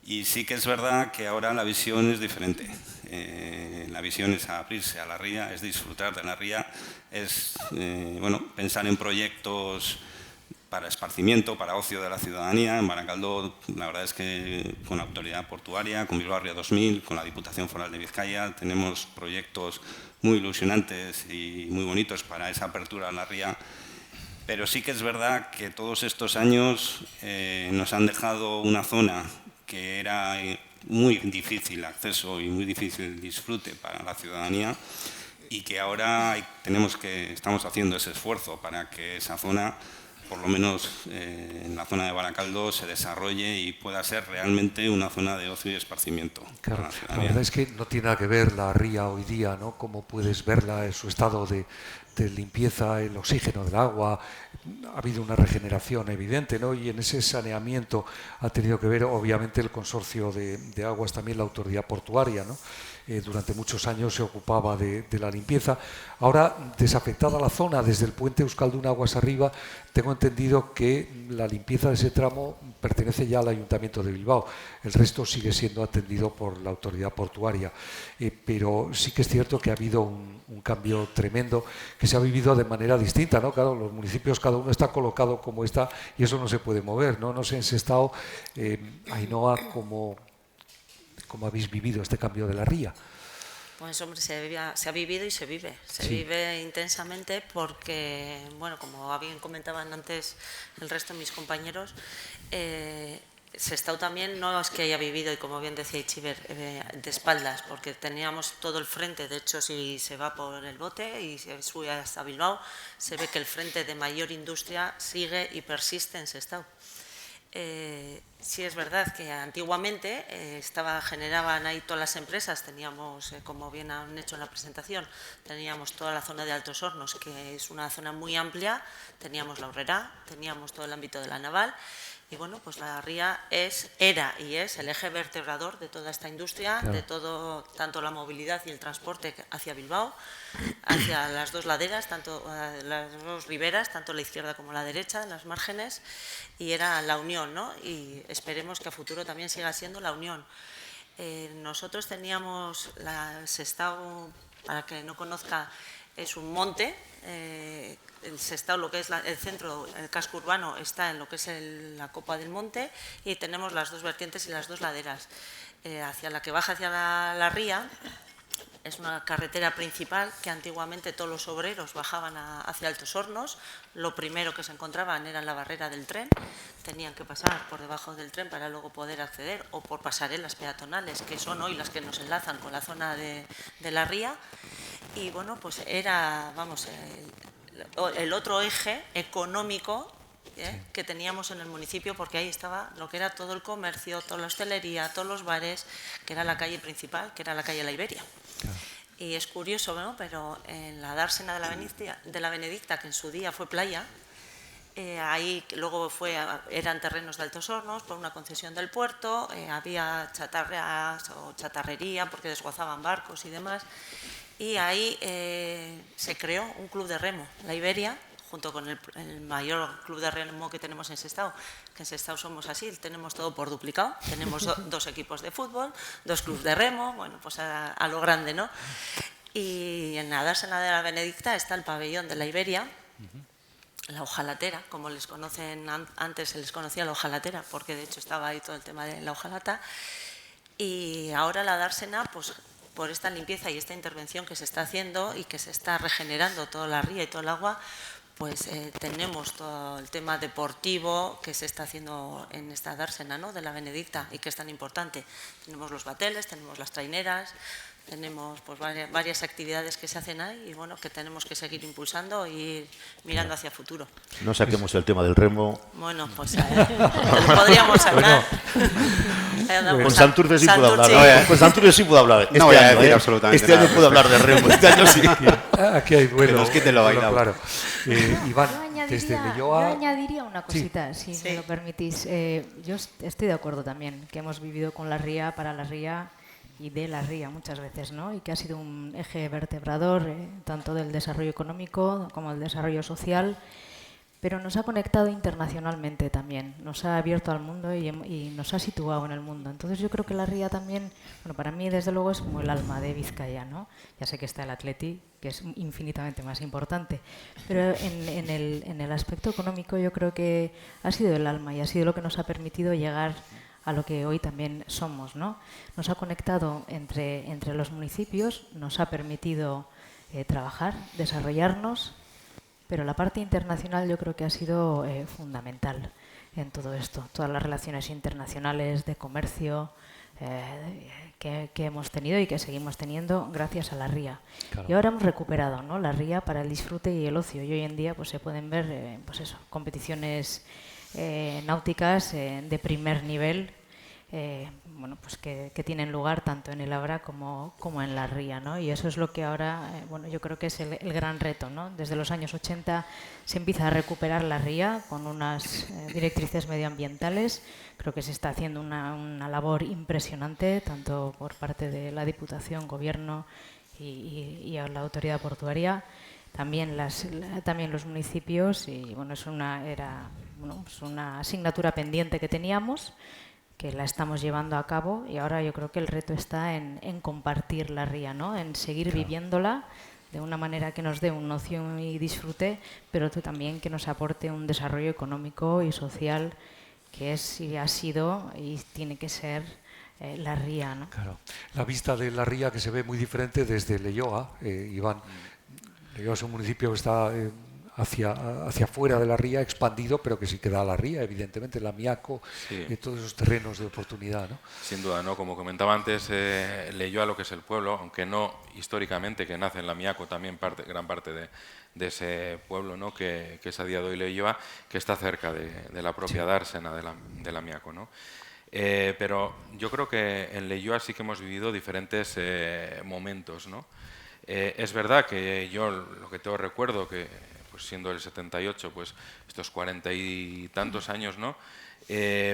Y sí que es verdad que ahora la visión es diferente. La visión es abrirse a la ría, es disfrutar de la ría, es bueno, pensar en proyectos para esparcimiento, para ocio de la ciudadanía. En Baracaldo, la verdad es que con la autoridad portuaria, con Bilbao Ría 2000, con la Diputación Foral de Vizcaya, tenemos proyectos muy ilusionantes y muy bonitos para esa apertura a la ría. Pero sí que es verdad que todos estos años nos han dejado una zona que era muy difícil acceso y muy difícil disfrute para la ciudadanía y que ahora estamos haciendo ese esfuerzo para que esa zona, por lo menos en la zona de Baracaldo, se desarrolle y pueda ser realmente una zona de ocio y esparcimiento. Claro, la verdad es que no tiene nada que ver la ría hoy día, ¿no? Como puedes verla en su estado de de limpieza, el oxígeno del agua, ha habido una regeneración evidente, ¿no? Y en ese saneamiento ha tenido que ver, obviamente, el consorcio de aguas, también la autoridad portuaria, ¿no? Durante muchos años se ocupaba de la limpieza. Ahora, desafectada la zona desde el puente Euskalduna aguas arriba, tengo entendido que la limpieza de ese tramo pertenece ya al Ayuntamiento de Bilbao. El resto sigue siendo atendido por la autoridad portuaria. Pero sí que es cierto que ha habido un cambio tremendo que se ha vivido de manera distinta, ¿no? Claro, los municipios, cada uno está colocado como está y eso no se puede mover, ¿no? No sé en Sestao, Ainhoa, ¿cómo habéis vivido este cambio de la ría? Pues hombre, se ha vivido y se vive. Se vive intensamente porque, bueno, como bien comentaban antes el resto de mis compañeros, Sestao también no es que haya vivido, y como bien decía Itziber, de espaldas, porque teníamos todo el frente. De hecho, si se va por el bote y se sube hasta Bilbao, se ve que el frente de mayor industria sigue y persiste en Sestao. Sí es verdad que antiguamente generaban ahí todas las empresas, teníamos, como bien han hecho en la presentación, teníamos toda la zona de Altos Hornos, que es una zona muy amplia, teníamos la Aurrera, teníamos todo el ámbito de la naval, y bueno, pues la ría era y es el eje vertebrador de toda esta industria, claro, de todo, tanto la movilidad y el transporte hacia Bilbao, hacia las dos laderas, tanto las dos riberas, tanto la izquierda como la derecha, las márgenes, y era la unión, ¿no? Y esperemos que a futuro también siga siendo la unión. Nosotros teníamos Sestao, para que no conozca, es un monte. El Sestao, lo que es el centro, el casco urbano, está en lo que es la copa del monte, y tenemos las dos vertientes y las dos laderas. Hacia la que baja hacia la ría es una carretera principal que antiguamente todos los obreros bajaban hacia Altos Hornos. Lo primero que se encontraban era la barrera del tren, tenían que pasar por debajo del tren para luego poder acceder, o por pasarelas peatonales, que son hoy las que nos enlazan con la zona de la ría. Y bueno, pues era, vamos, el otro eje económico que teníamos en el municipio, porque ahí estaba lo que era todo el comercio, toda la hostelería, todos los bares, que era la calle principal, que era la calle La Iberia. Claro. Y es curioso, ¿no? Pero en la dársena de la Benedicta, que en su día fue playa, ahí luego eran terrenos de Altos Hornos por una concesión del puerto, había chatarras o chatarrería porque desguazaban barcos y demás. Y ahí se creó un club de remo, La Iberia, junto con el mayor club de remo que tenemos en Sestao, que en Sestao somos así, tenemos todo por duplicado, tenemos dos equipos de fútbol, dos clubes de remo, bueno, pues a lo grande, ¿no? Y en la dársena de la Benedicta está el pabellón de La Iberia, la hojalatera, como les conocen, antes se les conocía la hojalatera, porque de hecho estaba ahí todo el tema de la hojalata, y ahora la dársena, pues por esta limpieza y esta intervención que se está haciendo y que se está regenerando toda la ría y todo el agua, pues tenemos todo el tema deportivo que se está haciendo en esta dársena, ¿no?, de la Benedicta, y que es tan importante. Tenemos los bateles, tenemos las traineras, tenemos pues varias actividades que se hacen ahí, y bueno, que tenemos que seguir impulsando e ir mirando hacia futuro. No saquemos el tema del remo. Bueno, pues podríamos hablar. Con Santurce sí puedo hablar. Con Santurce sí puedo hablar. No voy a decir absolutamente nada. Este año puedo hablar de remo. Este año sí. Aquí hay duelo. Que nos quiten lo bailado. Claro. Iván, desde Leioa... Yo añadiría una cosita, sí, si me lo permitís. Yo estoy de acuerdo también que hemos vivido con la ría, para la ría y de la ría muchas veces, ¿no? Y que ha sido un eje vertebrador tanto del desarrollo económico como del desarrollo social, pero nos ha conectado internacionalmente también, nos ha abierto al mundo y nos ha situado en el mundo. Entonces yo creo que la ría también, bueno, para mí desde luego es como el alma de Vizcaya, ¿no? Ya sé que está el Atleti, que es infinitamente más importante, pero en el aspecto económico yo creo que ha sido el alma y ha sido lo que nos ha permitido llegar a lo que hoy también somos, ¿no? Nos ha conectado entre los municipios, nos ha permitido trabajar, desarrollarnos, pero la parte internacional yo creo que ha sido fundamental en todo esto. Todas las relaciones internacionales de comercio que hemos tenido y que seguimos teniendo gracias a la ría. Claro. Y ahora hemos recuperado, ¿no?, la ría para el disfrute y el ocio. Y hoy en día pues se pueden ver competiciones náuticas de primer nivel bueno, pues que tienen lugar tanto en el Abra como en la ría, ¿no? Y eso es lo que ahora, bueno, yo creo que es el gran reto, ¿no? Desde los años 80 se empieza a recuperar la ría con unas directrices medioambientales. Creo que se está haciendo una labor impresionante, tanto por parte de la Diputación, Gobierno y a la autoridad portuaria. También los municipios, y bueno, era una asignatura pendiente que teníamos, que la estamos llevando a cabo, y ahora yo creo que el reto está en compartir la ría, ¿no? En seguir viviéndola de una manera que nos dé un ocio y disfrute, pero también que nos aporte un desarrollo económico y social que es y ha sido y tiene que ser la ría, ¿no? Claro. La vista de la ría que se ve muy diferente desde Leioa, Iván. Leioa es un municipio que está hacia fuera de la ría, expandido, pero que sí queda la ría, evidentemente, el Amiaco, y todos esos terrenos de oportunidad, ¿no? Sin duda, ¿no? Como comentaba antes, Leioa, lo que es el pueblo, aunque no históricamente, que nace en el Amiaco, también gran parte de ese pueblo, ¿no? que es a día de hoy Leioa, que está cerca de la propia dársena del Amiaco, ¿no? Pero yo creo que en Leioa sí que hemos vivido diferentes momentos, ¿no? Es verdad que yo lo que tengo recuerdo, que pues siendo el 78, pues estos 40 y tantos años, ¿no?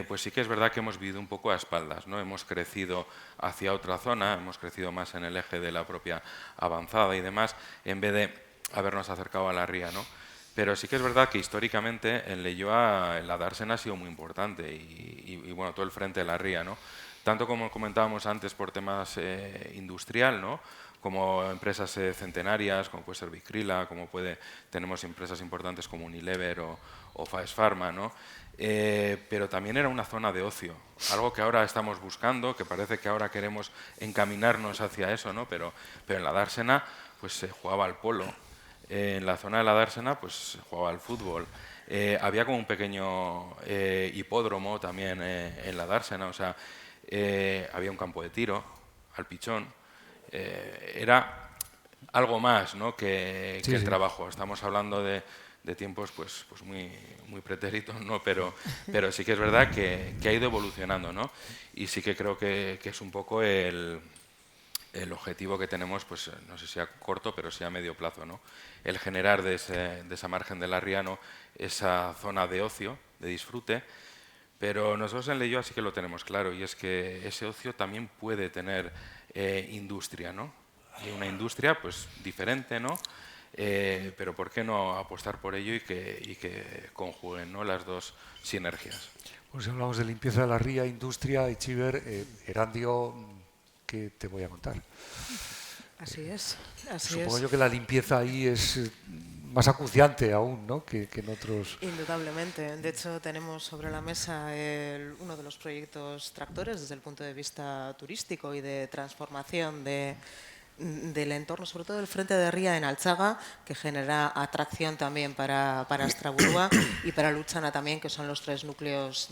Pues sí que es verdad que hemos vivido un poco a espaldas, ¿no? Hemos crecido hacia otra zona, hemos crecido más en el eje de la propia avanzada y demás, en vez de habernos acercado a la ría, ¿no? Pero sí que es verdad que históricamente en Leioa la dársena ha sido muy importante y bueno, todo el frente de la ría, ¿no? Tanto como comentábamos antes por temas industrial, ¿no? Como empresas centenarias, como puede ser Vicrila, tenemos empresas importantes como Unilever o Faes Pharma, ¿no? Pero también era una zona de ocio, algo que ahora estamos buscando, que parece que ahora queremos encaminarnos hacia eso, ¿no? Pero en la dársena pues se jugaba al polo, en la zona de la dársena pues se jugaba al fútbol, había como un pequeño hipódromo también en la dársena, o sea, había un campo de tiro, al pichón. Era algo más, ¿no? que el trabajo. Estamos hablando de tiempos pues muy pretéritos, ¿no? pero sí que es verdad que ha ido evolucionando, ¿no? Y sí que creo que es un poco el objetivo que tenemos, pues no sé si a corto, pero sí a medio plazo, ¿no? El generar de esa margen de la ría, ¿no? Esa zona de ocio, de disfrute. Pero nosotros en Leioa sí que lo tenemos claro, y es que ese ocio también puede tener industria, ¿no? Y una industria pues diferente, ¿no? Pero ¿por qué no apostar por ello y que conjuguen, ¿no? Las dos sinergias? Pues si hablamos de limpieza de la ría, industria, Itziber, Erandio, ¿qué te voy a contar? Así es. Supongo yo que la limpieza ahí es más acuciante aún, ¿no? que en otros. Indudablemente. De hecho, tenemos sobre la mesa uno de los proyectos tractores desde el punto de vista turístico y de transformación del entorno, sobre todo el frente de ría en Altzaga, que genera atracción también para Astraburua y para Luchana también, que son los tres núcleos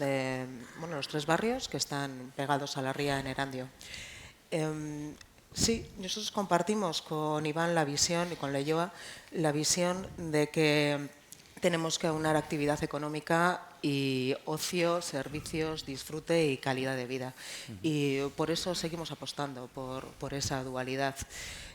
los tres barrios que están pegados a la ría en Erandio. Sí, nosotros compartimos con Iván la visión y con Leioa la visión de que tenemos que aunar actividad económica y ocio, servicios, disfrute y calidad de vida. Y por eso seguimos apostando por esa dualidad.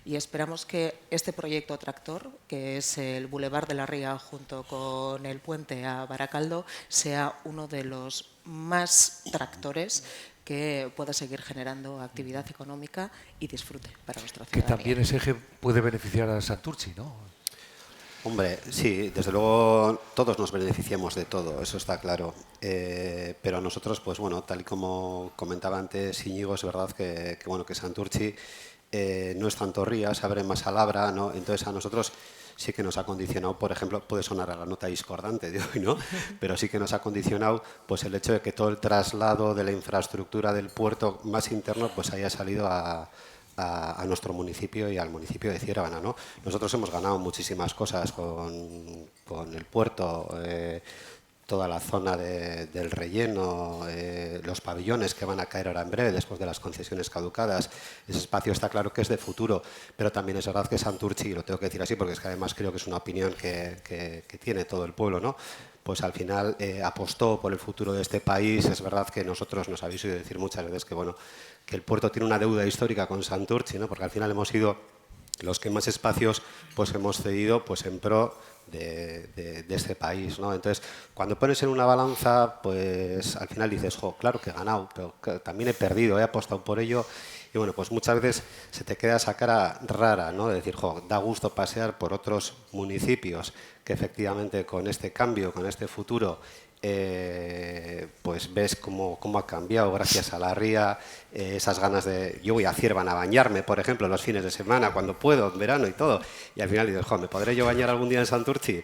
Y esperamos que este proyecto tractor, que es el Boulevard de la Ría junto con el puente a Baracaldo, sea uno de los más tractores que pueda seguir generando actividad económica y disfrute para nuestra ciudadanía. Que también ese eje puede beneficiar a Santurtzi, ¿no? Hombre, sí, desde luego todos nos beneficiamos de todo, eso está claro. Pero nosotros, pues bueno, tal y como comentaba antes Íñigo, es verdad que Santurtzi no es tanto ría, se abre más al Abra, ¿no? Entonces a nosotros sí que nos ha condicionado, por ejemplo, puede sonar a la nota discordante de hoy, ¿no? Pero sí que nos ha condicionado pues el hecho de que todo el traslado de la infraestructura del puerto más interno pues haya salido a nuestro municipio y al municipio de Ciérvana, ¿no? Nosotros hemos ganado muchísimas cosas con el puerto, toda la zona del relleno, los pabellones que van a caer ahora en breve después de las concesiones caducadas. Ese espacio está claro que es de futuro, pero también es verdad que Santurtzi, y lo tengo que decir así porque es que además creo que es una opinión que tiene todo el pueblo, ¿no? pues al final apostó por el futuro de este país. Es verdad que nosotros nos habéis oído decir muchas veces que, bueno, que el puerto tiene una deuda histórica con Santurtzi, ¿no? Porque al final hemos sido los que más espacios pues hemos cedido pues en pro de este país, ¿no? Entonces, cuando pones en una balanza, pues al final dices, jo, claro que he ganado, pero también he perdido, he apostado por ello. Y bueno, pues muchas veces se te queda esa cara rara, ¿no? De decir, jo, da gusto pasear por otros municipios que efectivamente con este cambio, con este futuro, pues ves cómo ha cambiado gracias a la ría, esas ganas de... Yo voy a Ciervana a bañarme, por ejemplo, los fines de semana, cuando puedo, en verano y todo. Y al final dices, jo, ¿me podré yo bañar algún día en Santurtzi?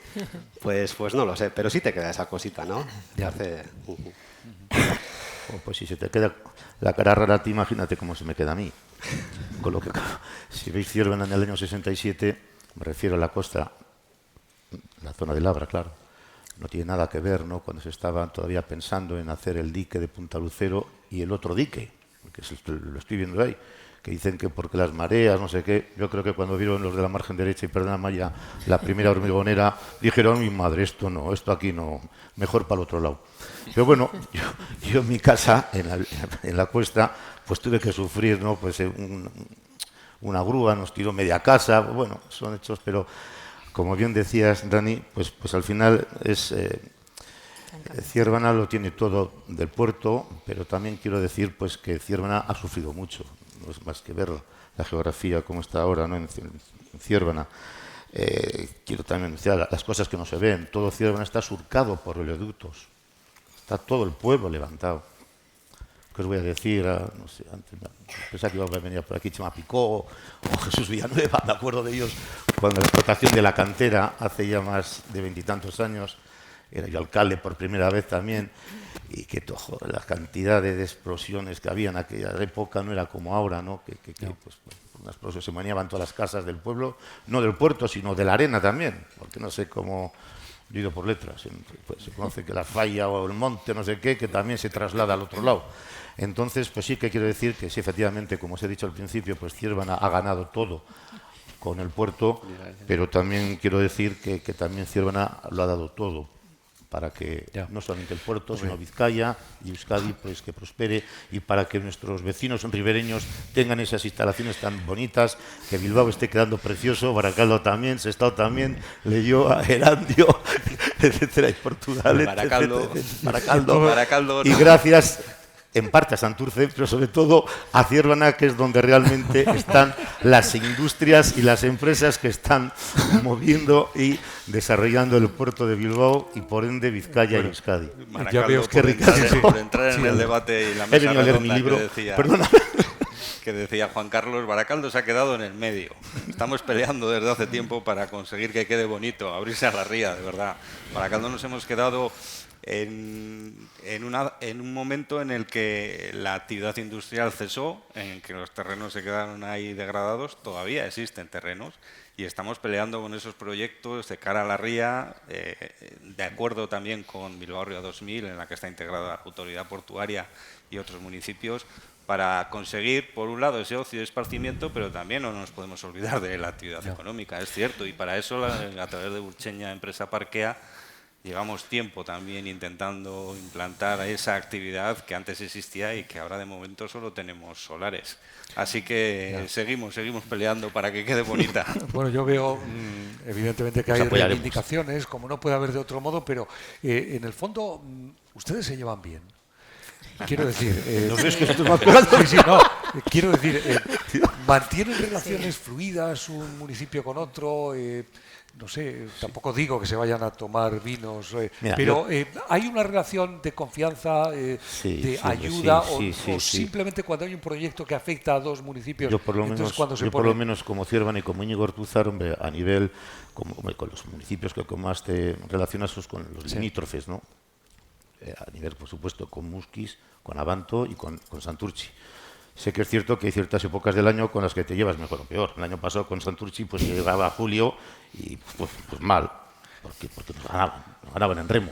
Pues no lo sé, pero sí te queda esa cosita, ¿no? Pues si se te queda la cara rara a ti, imagínate cómo se me queda a mí. Con lo que, si veis Ciervana en el año 67, me refiero a la costa, la zona de Labra, claro, no tiene nada que ver, ¿no? Cuando se estaba todavía pensando en hacer el dique de Punta Lucero y el otro dique, porque lo estoy viendo ahí, que dicen que porque las mareas, no sé qué. Yo creo que cuando vieron los de la margen derecha y Perdona Maya la primera hormigonera, dijeron, mi madre, esto no, esto aquí no, mejor para el otro lado. Pero bueno, yo en mi casa, en la cuesta, pues tuve que sufrir, ¿no? Pues una grúa nos tiró media casa, bueno, son hechos, pero como bien decías, Dani, pues al final es... Ciervana lo tiene todo del puerto, pero también quiero decir pues que Ciervana ha sufrido mucho. No es más que ver la geografía como está ahora, ¿no? en Ciervana. Quiero también decir las cosas que no se ven. Todo Ciervana está surcado por oleoductos. Está todo el pueblo levantado. ¿Qué os voy a decir? No sé, antes pensaba que iba a venir por aquí Chema Picó o Jesús Villanueva, me acuerdo de ellos, cuando la explotación de la cantera, hace ya más de 20 y tantos años, era yo alcalde por primera vez también, y que la cantidad de explosiones que había en aquella época no era como ahora, ¿no? Que pues, unas explosiones se maniaban todas las casas del pueblo, no del puerto, sino de la arena también, porque no sé cómo, yo he ido por letras, pues, se conoce que la falla o el monte, no sé qué, que también se traslada al otro lado. Entonces, pues sí que quiero decir que sí, efectivamente, como os he dicho al principio, pues Ciervana ha ganado todo con el puerto, pero también quiero decir que también Ciervana lo ha dado todo para que no solamente el puerto, sino Vizcaya y Euskadi pues que prospere, y para que nuestros vecinos ribereños tengan esas instalaciones tan bonitas, que Bilbao esté quedando precioso, Baracaldo también, Sestao también, Leioa, Erandio, etcétera, y Portugal, Baracaldo, y gracias en parte a Santurce, pero sobre todo a Ciervana, que es donde realmente están las industrias y las empresas que están moviendo y desarrollando el puerto de Bilbao y por ende Vizcaya y Euskadi. Ya veo que por entrar en el debate y la mesa redonda que decía Juan Carlos, Baracaldo se ha quedado en el medio. Estamos peleando desde hace tiempo para conseguir que quede bonito, abrirse a la ría, de verdad. Baracaldo nos hemos quedado en un momento en el que la actividad industrial cesó, en que los terrenos se quedaron ahí degradados. Todavía existen terrenos y estamos peleando con esos proyectos de cara a la ría, de acuerdo también con Bilbao Ría 2000, en la que está integrada la autoridad portuaria y otros municipios, para conseguir, por un lado, ese ocio y esparcimiento, pero también no nos podemos olvidar de la actividad económica, es cierto, y para eso, a través de Burcheña Empresa Parkea, llevamos tiempo también intentando implantar esa actividad que antes existía y que ahora de momento solo tenemos solares. Así que seguimos peleando para que quede bonita. Bueno, yo veo evidentemente que hay reivindicaciones, como no puede haber de otro modo, pero en el fondo ustedes se llevan bien. Quiero decir, ¿no ves que esto es más claro? Sí, no. Quiero decir, mantienen relaciones fluidas un municipio con otro. No sé, tampoco digo que se vayan a tomar vinos, pero ¿hay una relación de confianza, de ayuda o simplemente cuando hay un proyecto que afecta a dos municipios? Yo por lo menos como Ciervana y como Íñigo Ortúzar, hombre, a nivel, con los municipios que más te relacionas con los limítrofes, ¿no? A nivel, por supuesto, con Musquis, con Abanto y con Santurchi. Sé que es cierto que hay ciertas épocas del año con las que te llevas mejor o peor. El año pasado con Santurchi pues llegaba julio y pues mal, porque nos ganaban en remo.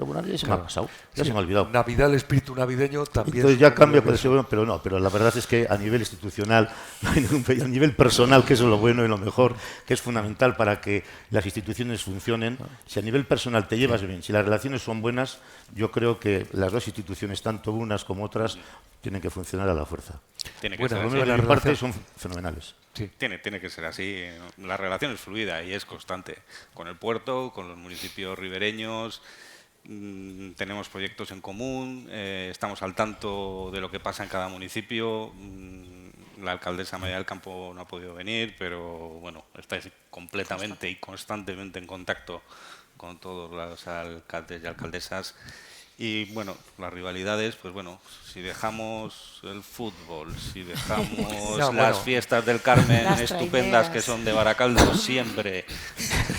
Pero bueno, ya se me ha pasado, ya se me ha olvidado. Navidad, el espíritu navideño también. Entonces ya cambia, pero no, pero la verdad es que a nivel institucional, no hay ningún, a nivel personal, que eso es lo bueno y lo mejor, que es fundamental para que las instituciones funcionen. Si a nivel personal te llevas bien, si las relaciones son buenas, yo creo que las dos instituciones, tanto unas como otras, tienen que funcionar a la fuerza. Tiene que ser así. Las Mi parte son fenomenales. Sí. Tiene que ser así. La relación es fluida y es constante. Con el puerto, con los municipios ribereños, tenemos proyectos en común, estamos al tanto de lo que pasa en cada municipio. La alcaldesa María del Campo no ha podido venir, pero bueno, estáis completamente y constantemente en contacto con todos los alcaldes y alcaldesas. Y bueno, las rivalidades, pues bueno, si dejamos el fútbol, si dejamos las fiestas del Carmen estupendas que son de Baracaldo siempre,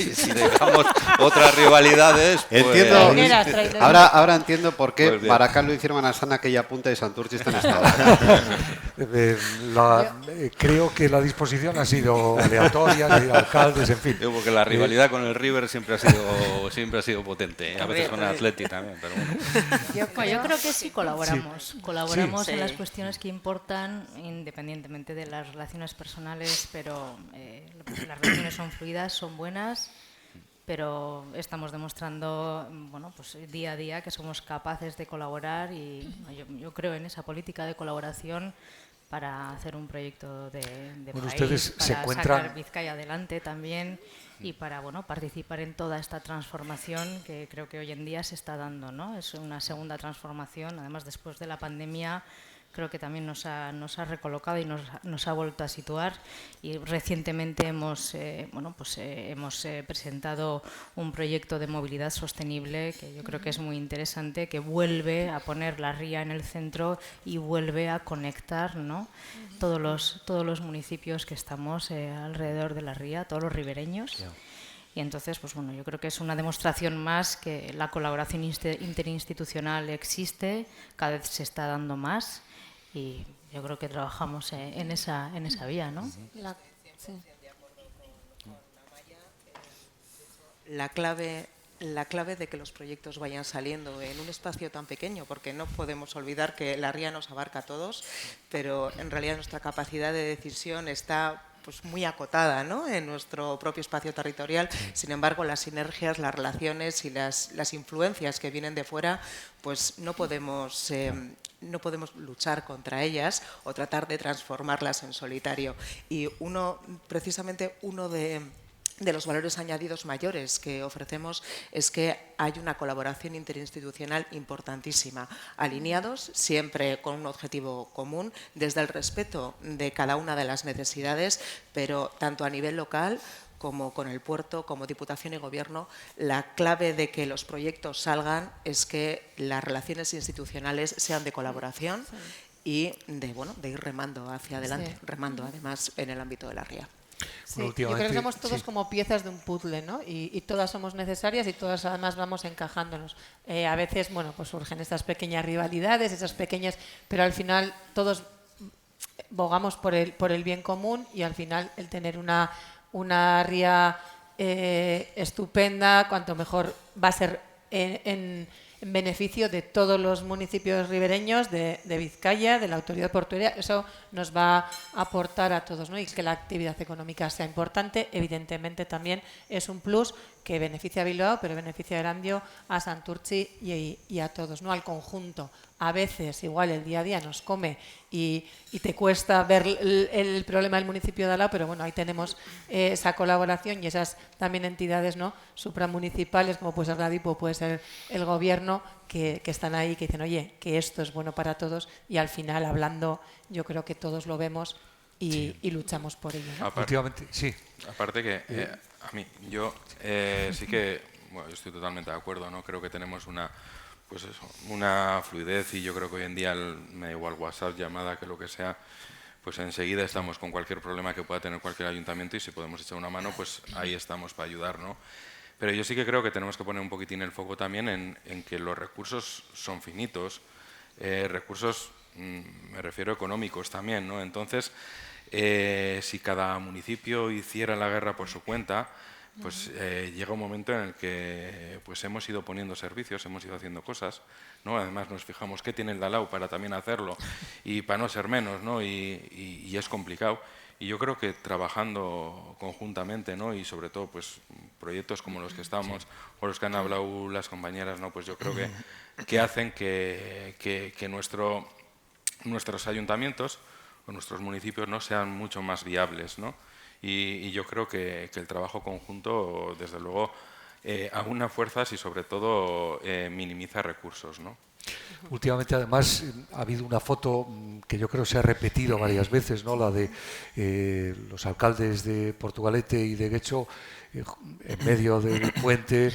y si dejamos otras rivalidades, pues... Entiendo, ahora entiendo por qué pues Baracaldo y Ciervana están en aquella punta y Santurtzi está en estado. Creo que la disposición ha sido aleatoria, de alcaldes, en fin. Porque la rivalidad con el River siempre ha sido potente, a veces con el Atleti también, pero bueno. Yo creo que sí colaboramos. Colaboramos en las cuestiones que importan, independientemente de las relaciones personales, pero las relaciones son fluidas, son buenas, pero estamos demostrando, bueno, pues día a día que somos capaces de colaborar y yo creo en esa política de colaboración para hacer un proyecto de bueno, país, ustedes para se encuentran... sacar Vizcaya adelante también y para participar en toda esta transformación que creo que hoy en día se está dando, ¿no? Es una segunda transformación, además después de la pandemia creo que también nos ha recolocado y nos ha vuelto a situar y recientemente hemos presentado un proyecto de movilidad sostenible que yo creo que es muy interesante, que vuelve a poner la ría en el centro y vuelve a conectar, ¿no? todos los municipios que estamos alrededor de la ría, todos los ribereños. Yeah. Y entonces, pues bueno, yo creo que es una demostración más que la colaboración interinstitucional existe, cada vez se está dando más. Y yo creo que trabajamos en esa vía, ¿no? La clave de que los proyectos vayan saliendo en un espacio tan pequeño, porque no podemos olvidar que la ría nos abarca a todos, pero en realidad nuestra capacidad de decisión está pues muy acotada, ¿no? En nuestro propio espacio territorial. Sin embargo, las sinergias, las relaciones y las influencias que vienen de fuera, pues no podemos luchar contra ellas o tratar de transformarlas en solitario. Y precisamente uno de los valores añadidos mayores que ofrecemos es que hay una colaboración interinstitucional importantísima, alineados siempre con un objetivo común, desde el respeto de cada una de las necesidades, pero tanto a nivel local como con el puerto, como Diputación y Gobierno, la clave de que los proyectos salgan es que las relaciones institucionales sean de colaboración y de ir remando hacia adelante, remando además en el ámbito de la ría. Sí, yo creo que somos todos como piezas de un puzzle, ¿no? Y todas somos necesarias y todas además vamos encajándonos. A veces, bueno, pues surgen estas pequeñas rivalidades, esas pequeñas, pero al final todos bogamos por el bien común y al final el tener una ría estupenda, cuanto mejor va a ser en beneficio de todos los municipios ribereños de Vizcaya, de la autoridad portuaria. Eso nos va a aportar a todos, ¿no? Y que la actividad económica sea importante, evidentemente también es un plus que beneficia a Bilbao, pero beneficia a Erandio, a Santurtzi y a todos, ¿no? Al conjunto. A veces igual el día a día nos come y te cuesta ver el problema del municipio de al lado, pero bueno, ahí tenemos esa colaboración y esas también entidades, ¿no? Supramunicipales, como puede ser la DIPO, puede ser el gobierno, que están ahí, que dicen, oye, que esto es bueno para todos y al final hablando, yo creo que todos lo vemos y luchamos por ello, ¿no? Últimamente, sí. Aparte que a mí, yo sí que, bueno, yo estoy totalmente de acuerdo, ¿no? Creo que tenemos una fluidez y yo creo que hoy en día, me da igual WhatsApp, llamada, que lo que sea, pues enseguida estamos con cualquier problema que pueda tener cualquier ayuntamiento y si podemos echar una mano, pues ahí estamos para ayudar, ¿no? Pero yo sí que creo que tenemos que poner un poquitín el foco también en que los recursos son finitos, recursos, me refiero económicos también, ¿no? Entonces, si cada municipio hiciera la guerra por su cuenta, pues llega un momento en el que pues hemos ido poniendo servicios, hemos ido haciendo cosas, ¿no? Además nos fijamos qué tiene el Dalau para también hacerlo y para no ser menos, ¿no? Y es complicado. Y yo creo que trabajando conjuntamente, ¿no? Y sobre todo pues proyectos como los que estamos o los que han hablado las compañeras, ¿no? Pues yo creo que hacen que nuestros ayuntamientos o nuestros municipios, ¿no? Sean mucho más viables, ¿no? Y yo creo que el trabajo conjunto, desde luego, aúna fuerzas y sobre todo minimiza recursos, ¿no? Últimamente, además, ha habido una foto que yo creo se ha repetido varias veces, ¿no? La de los alcaldes de Portugalete y de Guecho en medio del puente,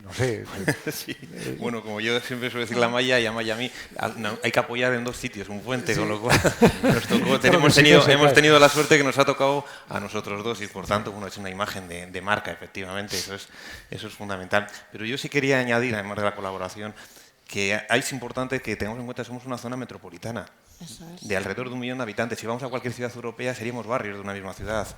no sé. Sí. Bueno, como yo siempre suelo decir la Maya y a Maya a mí, hay que apoyar en dos sitios, un puente, con lo cual nos tocó, hemos tenido la suerte que nos ha tocado a nosotros dos y por tanto bueno, es una imagen de marca, efectivamente, eso es fundamental. Pero yo sí quería añadir, además de la colaboración, que es importante que tengamos en cuenta que somos una zona metropolitana de alrededor de 1 millón de habitantes. Si vamos a cualquier ciudad europea seríamos barrios de una misma ciudad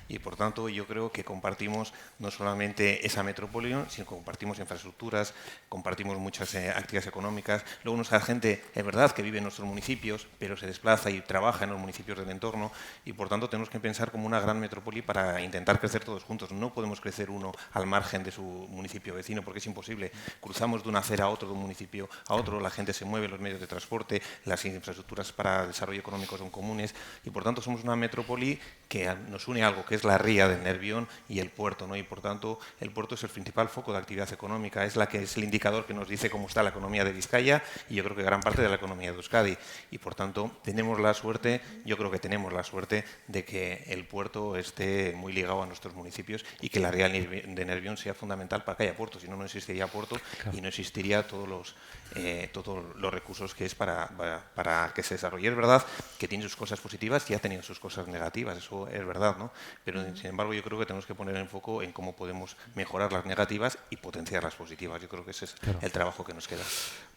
y por tanto yo creo que compartimos no solamente esa metrópoli, sino que compartimos infraestructuras, compartimos muchas actividades económicas. Luego nuestra gente es verdad que vive en nuestros municipios, pero se desplaza y trabaja en los municipios del entorno y por tanto tenemos que pensar como una gran metrópoli para intentar crecer todos juntos. No podemos crecer uno al margen de su municipio vecino porque es imposible. Cruzamos de una acera a otro, de un municipio a otro, la gente se mueve, los medios de transporte, las infraestructuras para el desarrollo económico son comunes y por tanto somos una metrópoli que nos une algo que es la ría del Nervión y el puerto, ¿no? Y por tanto el puerto es el principal foco de actividad económica, es el indicador que nos dice cómo está la economía de Vizcaya y yo creo que gran parte de la economía de Euskadi y por tanto tenemos la suerte, yo creo que tenemos la suerte de que el puerto esté muy ligado a nuestros municipios y que la ría de Nervión sea fundamental para que haya puerto, si no, no existiría puerto y no existiría todos los recursos que es para que se desarrolle. Es verdad que tiene sus cosas positivas y ha tenido sus cosas negativas, eso es verdad, ¿no? Pero sin embargo yo creo que tenemos que poner el foco en cómo podemos mejorar las negativas y potenciar las positivas. Yo creo que ese es el trabajo que nos queda.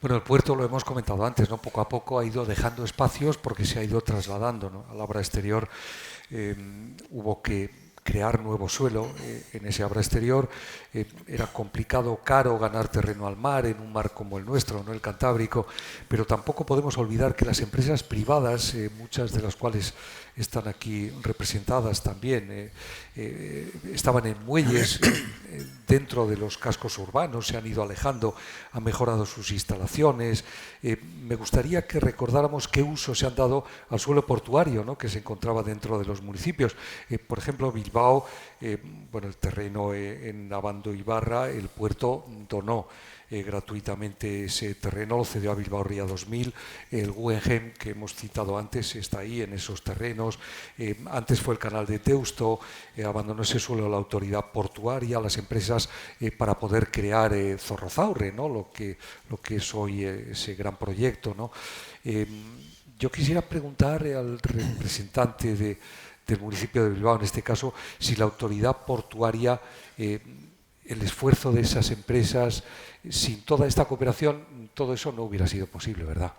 Bueno, el puerto lo hemos comentado antes, ¿no? Poco a poco ha ido dejando espacios porque se ha ido trasladando, ¿no? Al Abra exterior hubo que crear nuevo suelo en ese Abra exterior. Era complicado, caro ganar terreno al mar, en un mar como el nuestro, no el Cantábrico, pero tampoco podemos olvidar que las empresas privadas, muchas de las cuales están aquí representadas también, estaban en muelles dentro de los cascos urbanos, se han ido alejando, han mejorado sus instalaciones. Me gustaría que recordáramos qué uso se han dado al suelo portuario, ¿no? Que se encontraba dentro de los municipios. Por ejemplo, Bilbao, bueno, el terreno en Abando Ibarra, el puerto donó gratuitamente ese terreno, lo cedió a Bilbao Ría 2000, el Guggenheim que hemos citado antes está ahí en esos terrenos, antes fue el canal de Teusto, abandonó ese suelo la autoridad portuaria, las empresas para poder crear Zorrozaurre, ¿no? lo que es hoy ese gran proyecto, ¿no? Yo quisiera preguntar al representante del municipio de Bilbao, en este caso, si la autoridad portuaria, el esfuerzo de esas empresas, sin toda esta cooperación, todo eso no hubiera sido posible, ¿verdad?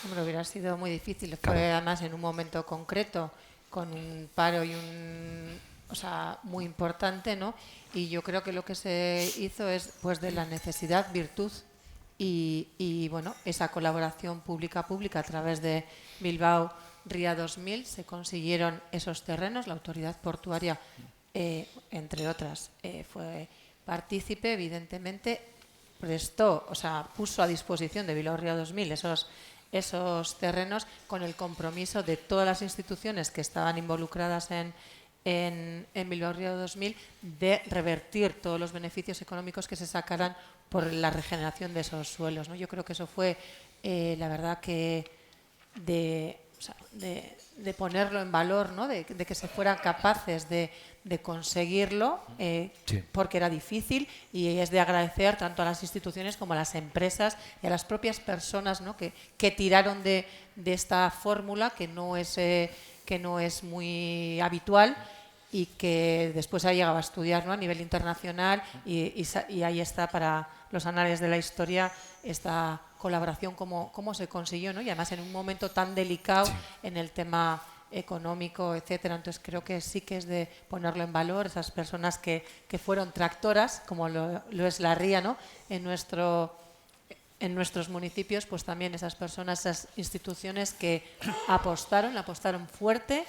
Hombre, hubiera sido muy difícil. Claro. Fue además en un momento concreto, con un paro y muy importante, ¿no? Y yo creo que lo que se hizo es, pues, de la necesidad, virtud y bueno, esa colaboración pública-pública a través de Bilbao Ría 2000 se consiguieron esos terrenos. La autoridad portuaria, entre otras, fue partícipe, evidentemente, puso a disposición de Bilbao Ría 2000 esos terrenos con el compromiso de todas las instituciones que estaban involucradas en Bilbao Ría 2000 de revertir todos los beneficios económicos que se sacaran por la regeneración de esos suelos, ¿no? Yo creo que eso fue, la verdad, que de ponerlo en valor, ¿no? de que se fueran capaces de conseguirlo, sí, porque era difícil, y es de agradecer tanto a las instituciones como a las empresas y a las propias personas, ¿no? que tiraron de esta fórmula que no es muy habitual y que después ha llegado a estudiar, ¿no? A nivel internacional y ahí está para los anales de la historia esta colaboración, cómo se consiguió, ¿no? Y además en un momento tan delicado, sí, en el tema económico, etcétera. Entonces creo que sí que es de ponerlo en valor, esas personas que fueron tractoras, como lo es la ría, ¿no? En nuestros municipios, pues también esas personas, esas instituciones que apostaron fuerte,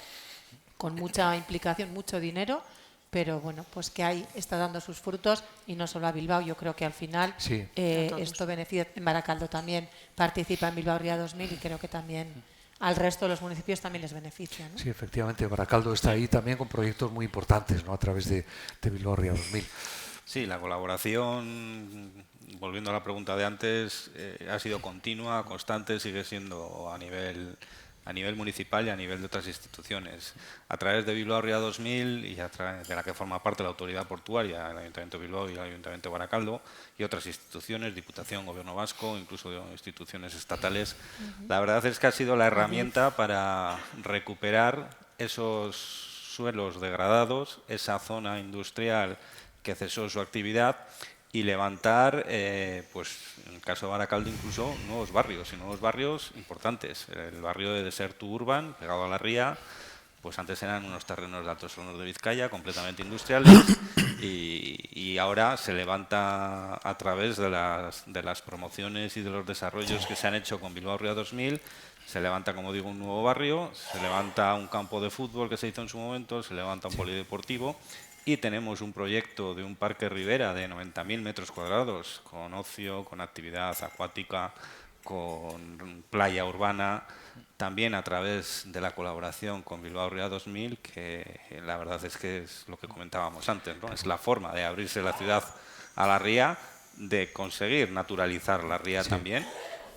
con mucha implicación, mucho dinero, pero bueno, pues que ahí está dando sus frutos, y no solo a Bilbao. Yo creo que al final esto beneficia. En Baracaldo también participa en Bilbao Ría 2000 y creo que también al resto de los municipios también les beneficia, ¿no? Sí, efectivamente, Baracaldo está ahí también con proyectos muy importantes, ¿no?, a través de Bilbao Ría 2000. Sí, la colaboración, volviendo a la pregunta de antes, ha sido continua, constante, sigue siendo a nivel municipal y a nivel de otras instituciones. A través de Bilbao Ría 2000 y a través de la que forma parte la Autoridad Portuaria, el Ayuntamiento de Bilbao y el Ayuntamiento de Baracaldo, y otras instituciones, Diputación, Gobierno Vasco, incluso instituciones estatales, la verdad es que ha sido la herramienta para recuperar esos suelos degradados, esa zona industrial que cesó su actividad, y levantar, pues en el caso de Baracaldo, incluso nuevos barrios, y nuevos barrios importantes. El barrio de Desertu Urban, pegado a la ría, pues antes eran unos terrenos de Altos Hornos de Vizcaya, completamente industriales, y ahora se levanta a través de las promociones y de los desarrollos que se han hecho con Bilbao Ría 2000, se levanta, como digo, un nuevo barrio, se levanta un campo de fútbol que se hizo en su momento, se levanta un polideportivo, y tenemos un proyecto de un parque ribera de 90.000 metros cuadrados, con ocio, con actividad acuática, con playa urbana, también a través de la colaboración con Bilbao Ría 2000, que la verdad es que es lo que comentábamos antes, ¿no? Es la forma de abrirse la ciudad a la ría, de conseguir naturalizar la ría también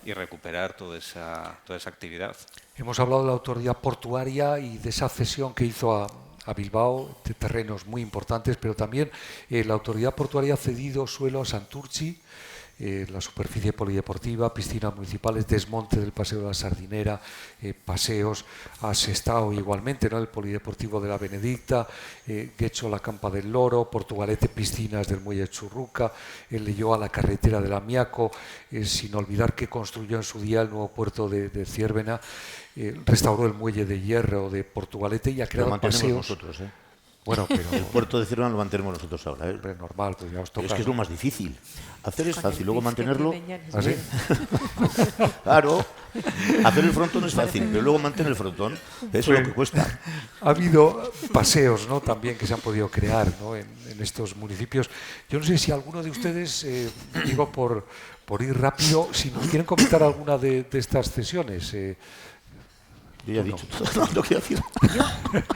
y recuperar toda esa actividad. Hemos hablado de la autoridad portuaria y de esa cesión que hizo a Bilbao, de terrenos muy importantes, pero también la autoridad portuaria ha cedido suelo a Santurtzi, la superficie polideportiva, piscinas municipales, desmonte del Paseo de la Sardinera, paseos a Sestao igualmente, ¿no?, el polideportivo de la Benedicta, Guecho la Campa del Loro, Portugalete piscinas del Muelle Churruca, Leioa la carretera del Amiaco, sin olvidar que construyó en su día el nuevo puerto de Ziérbena, restauró el muelle de hierro de Portugalete y ha creado paseos. Nosotros, ¿eh? Bueno, pero el puerto de Ziérbena lo mantenemos nosotros ahora, ¿eh? Normal, pues ya os toca. Pero es que es lo más difícil. Hacer es fácil, luego mantenerlo. ¿Ah, sí? Claro. Hacer el frontón es fácil, pero luego mantener el frontón, eso es lo que cuesta. Ha habido paseos, ¿no?, también que se han podido crear, ¿no?, en estos municipios. Yo no sé si alguno de ustedes, digo por ir rápido, si nos quieren comentar alguna de estas cesiones. Yo ya he dicho todo lo que decir.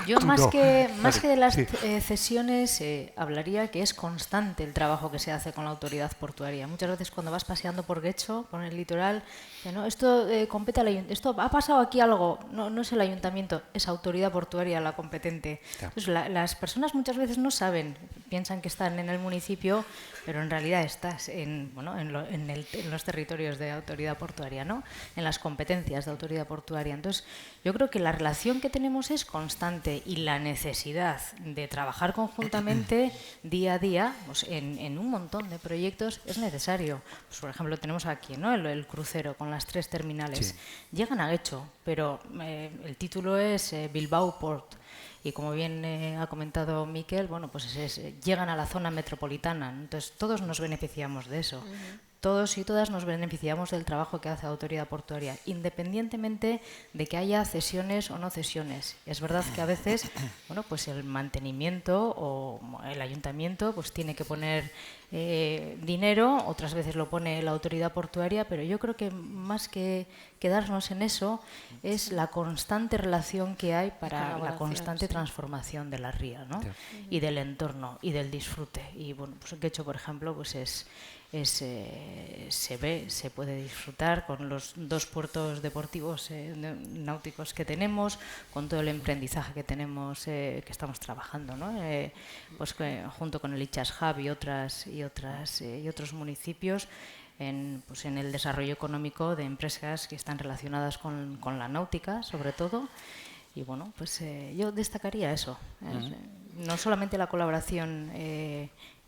Yo más que de las cesiones hablaría que es constante el trabajo que se hace con la autoridad portuaria. Muchas veces cuando vas paseando por Guecho, por el litoral, ¿no?, esto compete al ayuntamiento, esto ha pasado aquí algo, no es el ayuntamiento, es autoridad portuaria la competente. Entonces, las personas muchas veces no saben, piensan que están en el municipio, pero en realidad estás en los territorios de autoridad portuaria, ¿no?, en las competencias de autoridad portuaria. Entonces, yo creo que la relación que tenemos es constante, y la necesidad de trabajar conjuntamente día a día, pues, en un montón de proyectos es necesario. Pues, por ejemplo, tenemos aquí, ¿no?, el crucero con las 3 terminales. Sí. Llegan a Guecho, pero el título es Bilbao Port. Y como bien ha comentado Miquel, bueno, pues llegan a la zona metropolitana. Entonces, todos nos beneficiamos de eso. Todos y todas nos beneficiamos del trabajo que hace la autoridad portuaria, independientemente de que haya cesiones o no cesiones. Es verdad que a veces, bueno, pues el mantenimiento o el ayuntamiento pues tiene que poner dinero, otras veces lo pone la autoridad portuaria, pero yo creo que más que quedarnos en eso es la constante relación que hay para la constante transformación de la ría, ¿no?, y del entorno y del disfrute. Y bueno, pues Guecho, por ejemplo, pues se puede disfrutar con los 2 puertos deportivos náuticos que tenemos, con todo el emprendizaje que tenemos, que estamos trabajando, ¿no?, pues junto con el Itxas Hub y otros municipios en el desarrollo económico de empresas que están relacionadas con la náutica, sobre todo. Y bueno, pues yo destacaría eso. no solamente la colaboración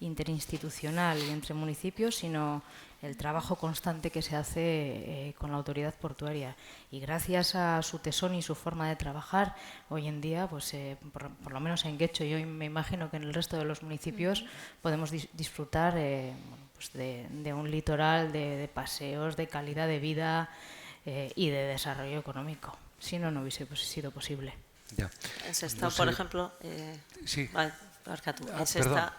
interinstitucional y entre municipios, sino el trabajo constante que se hace con la autoridad portuaria. Y gracias a su tesón y su forma de trabajar, hoy en día, pues, por lo menos en Guecho, yo me imagino que en el resto de los municipios podemos disfrutar pues de un litoral, de paseos, de calidad de vida y de desarrollo económico. Si no, no hubiese sido posible. Ya. En Sestao, no por sé. ejemplo, Sí.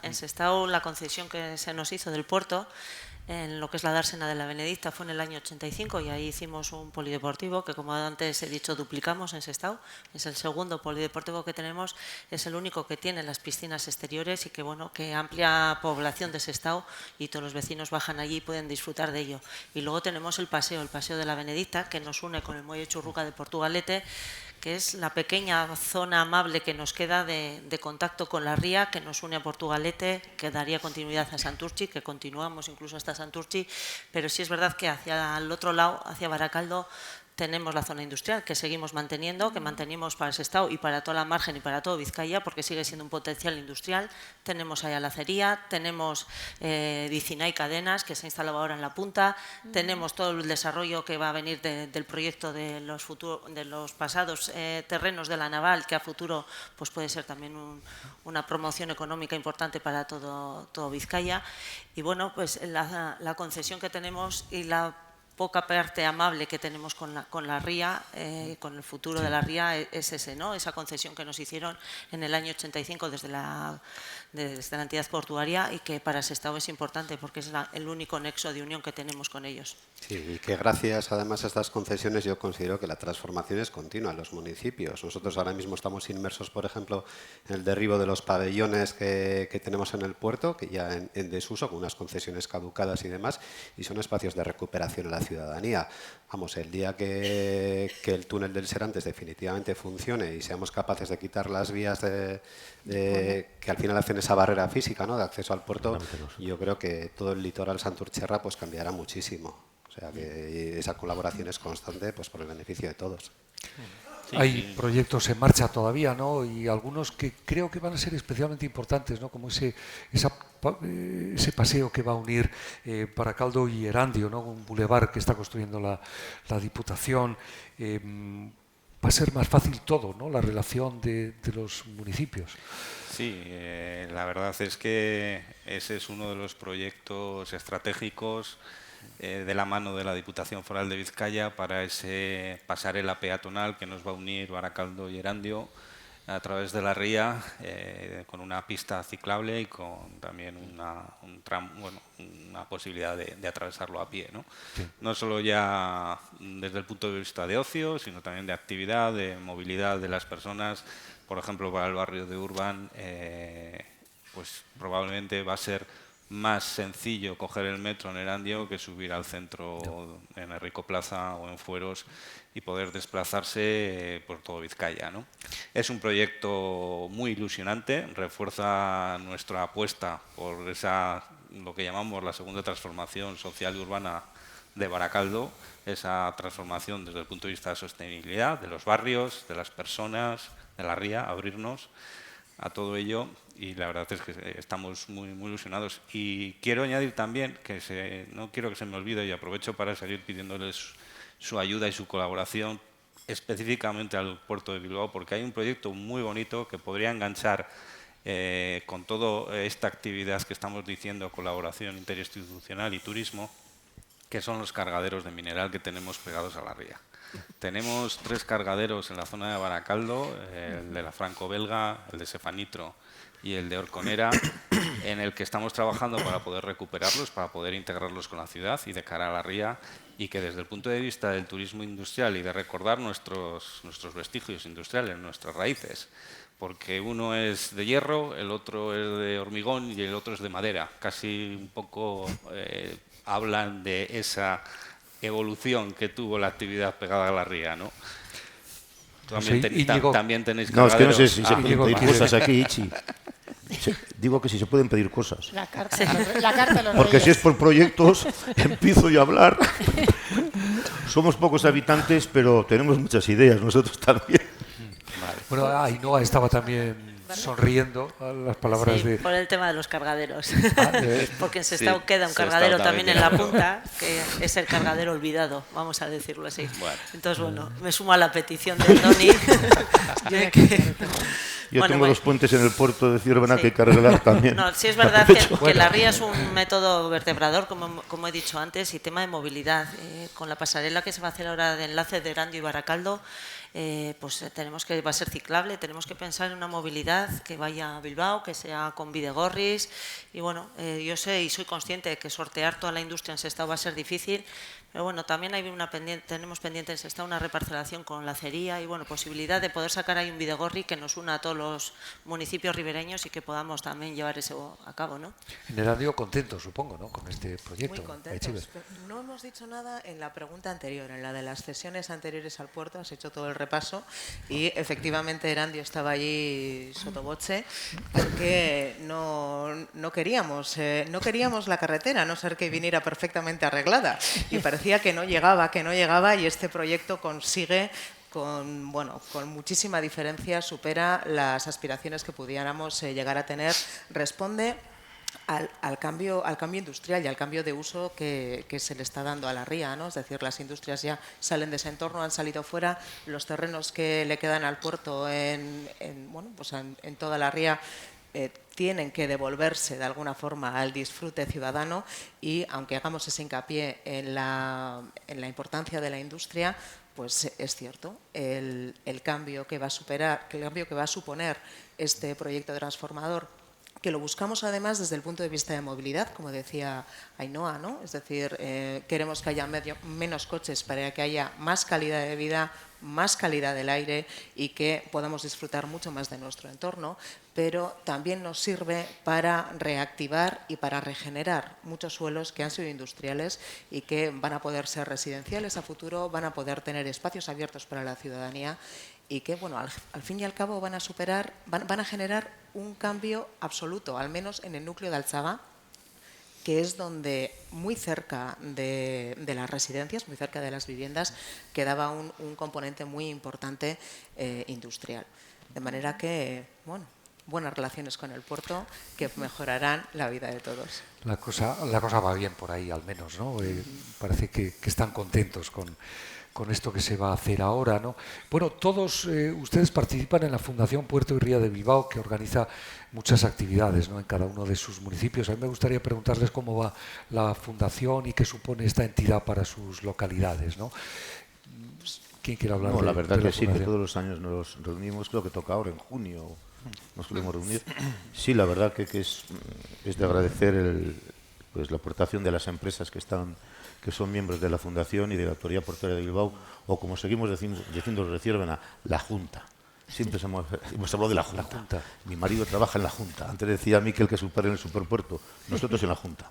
En Sestao la concesión que se nos hizo del puerto, en lo que es la dársena de la Benedicta, fue en el año 85 y ahí hicimos un polideportivo que, como antes he dicho, duplicamos en Sestao. Es el segundo polideportivo que tenemos, es el único que tiene las piscinas exteriores y que, bueno, que amplia población de Sestao y todos los vecinos bajan allí y pueden disfrutar de ello. Y luego tenemos el paseo de la Benedicta, que nos une con el muelle Churruca de Portugalete, que es la pequeña zona amable que nos queda de contacto con la ría, que nos une a Portugalete, que daría continuidad a Santurchi, que continuamos incluso hasta Santurchi, pero sí es verdad que hacia el otro lado, hacia Baracaldo, tenemos la zona industrial que seguimos manteniendo, que mantenemos para Sestao y para toda la margen y para todo Vizcaya, porque sigue siendo un potencial industrial. Tenemos ahí la acería, tenemos Vicinay Cadenas, que se ha instalado ahora en la punta, tenemos todo el desarrollo que va a venir del proyecto de los pasados terrenos de la naval, que a futuro pues puede ser también una promoción económica importante para todo Vizcaya. Y bueno, pues la concesión que tenemos y la poca parte amable que tenemos con la ría, con el futuro de la ría, es ese, ¿no? Esa concesión que nos hicieron en el año 85 desde la entidad portuaria y que para Sestao es importante porque es el único nexo de unión que tenemos con ellos. Sí, y que gracias además a estas concesiones yo considero que la transformación es continua en los municipios. Nosotros ahora mismo estamos inmersos, por ejemplo, en el derribo de los pabellones que tenemos en el puerto, que ya en desuso, con unas concesiones caducadas y demás, y son espacios de recuperación a la ciudadanía. Vamos, el día que el túnel del Serantes definitivamente funcione y seamos capaces de quitar las vías que al final hacen esa barrera física, ¿no?, de acceso al puerto, yo creo que todo el litoral santurcherra pues cambiará muchísimo. O sea que esa colaboración es constante pues por el beneficio de todos. Hay proyectos en marcha todavía, ¿no? Y algunos que creo que van a ser especialmente importantes, ¿no? Como ese paseo que va a unir Baracaldo y Erandio, ¿no? Un bulevar que está construyendo la Diputación. Va a ser más fácil todo, ¿no? La relación de los municipios. Sí, la verdad es que ese es uno de los proyectos estratégicos de la mano de la Diputación Foral de Vizcaya para ese pasarela peatonal que nos va a unir Baracaldo y Erandio a través de la ría, con una pista ciclable y con también una posibilidad de atravesarlo a pie, ¿no? Sí. No solo ya desde el punto de vista de ocio, sino también de actividad, de movilidad de las personas. Por ejemplo, para el barrio de Urban, pues probablemente va a ser más sencillo coger el metro en Erandio que subir al centro en Enrico Plaza o en Fueros y poder desplazarse por todo Vizcaya, ¿no? Es un proyecto muy ilusionante, refuerza nuestra apuesta por lo que llamamos la segunda transformación social y urbana de Baracaldo, esa transformación desde el punto de vista de sostenibilidad, de los barrios, de las personas, de la ría, abrirnos a todo ello, y la verdad es que estamos muy, muy ilusionados. Y quiero añadir también, no quiero que se me olvide, y aprovecho para seguir pidiéndoles su ayuda y su colaboración específicamente al puerto de Bilbao, porque hay un proyecto muy bonito que podría enganchar con toda esta actividad que estamos diciendo, colaboración interinstitucional y turismo, que son los cargaderos de mineral que tenemos pegados a la ría. Tenemos 3 cargaderos en la zona de Baracaldo, el de la Franco-Belga, el de Sefanitro y el de Orconera, en el que estamos trabajando para poder recuperarlos, para poder integrarlos con la ciudad y de cara a la ría, y que desde el punto de vista del turismo industrial y de recordar nuestros vestigios industriales, nuestras raíces, porque uno es de hierro, el otro es de hormigón y el otro es de madera. Casi un poco hablan de esa evolución que tuvo la actividad pegada a la ría, ¿no? También tenéis No, es que no sé si se pueden pedir cosas aquí, Ichi. Digo que si se pueden pedir cosas. La carta de los Porque reyes. si es por proyectos, empiezo yo a hablar. Somos pocos habitantes, pero tenemos muchas ideas, nosotros también. Vale. Bueno, Ainhoa estaba también sonriendo a las palabras sí, de... por el tema de los cargaderos. Porque en Sestao Sí, queda un Sestao cargadero también también en la tiene punta, que es el cargadero olvidado, vamos a decirlo así. Bueno. Entonces, bueno, me sumo a la petición de Toni. Yo tengo dos puentes en el puerto de Ciervena que cargar también. No, sí es verdad que la ría es un método vertebrador, como he dicho antes, y tema de movilidad. Con la pasarela que se va a hacer ahora de enlace de Erandio y Baracaldo, pues tenemos que va a ser ciclable, tenemos que pensar en una movilidad que vaya a Bilbao, que sea con Bidegorris, y bueno, yo sé y soy consciente de que sortear toda la industria en Sestao va a ser difícil, pero bueno, también hay tenemos pendiente en Sestao una reparcelación con la acería y bueno, posibilidad de poder sacar ahí un Bidegorri que nos una a todos los municipios ribereños y que podamos también llevar eso a cabo, ¿no? En Erandio contentos, supongo, ¿no?, con este proyecto. Muy contentos. No hemos dicho nada en la pregunta anterior, en la de las cesiones anteriores al puerto, has hecho todo el repaso y efectivamente Erandio estaba allí sotoboche porque no queríamos la carretera, a no ser que viniera perfectamente arreglada y parecía que no llegaba y este proyecto consigue con muchísima diferencia, supera las aspiraciones que pudiéramos llegar a tener, responde al cambio industrial y al cambio de uso que se le está dando a la ría, ¿no? Es decir, las industrias ya salen de ese entorno, han salido fuera, los terrenos que le quedan al puerto en toda la ría tienen que devolverse de alguna forma al disfrute ciudadano y aunque hagamos ese hincapié en la importancia de la industria, pues es cierto, el cambio que va a suponer este proyecto transformador, que lo buscamos además desde el punto de vista de movilidad, como decía Ainhoa, ¿no? Es decir, queremos que haya menos coches para que haya más calidad de vida, más calidad del aire y que podamos disfrutar mucho más de nuestro entorno, pero también nos sirve para reactivar y para regenerar muchos suelos que han sido industriales y que van a poder ser residenciales a futuro, van a poder tener espacios abiertos para la ciudadanía y que, bueno, al fin y al cabo van a generar un cambio absoluto, al menos en el núcleo de Altzaga, que es donde muy cerca de las residencias, muy cerca de las viviendas, quedaba un componente muy importante industrial. De manera que, bueno, buenas relaciones con el puerto que mejorarán la vida de todos. La cosa va bien por ahí, al menos, ¿no? Parece que están contentos con esto que se va a hacer ahora, ¿no? Bueno, todos ustedes participan en la Fundación Puerto y Ría de Bilbao, que organiza muchas actividades, ¿no?, en cada uno de sus municipios. A mí me gustaría preguntarles cómo va la fundación y qué supone esta entidad para sus localidades, ¿no? ¿Quién quiere hablar? No, la verdad que sí, que fundación? todos los años nos reunimos, creo que toca ahora en junio, nos solemos reunir. Sí, la verdad que es de agradecer la aportación de las empresas que son miembros de la Fundación y de la Autoridad Portuaria de Bilbao, o como seguimos diciendo de Ciervena, la Junta. Siempre hemos hablado de la Junta. Mi marido trabaja en la Junta. Antes decía Miquel que su padre en el superpuerto, nosotros en la Junta.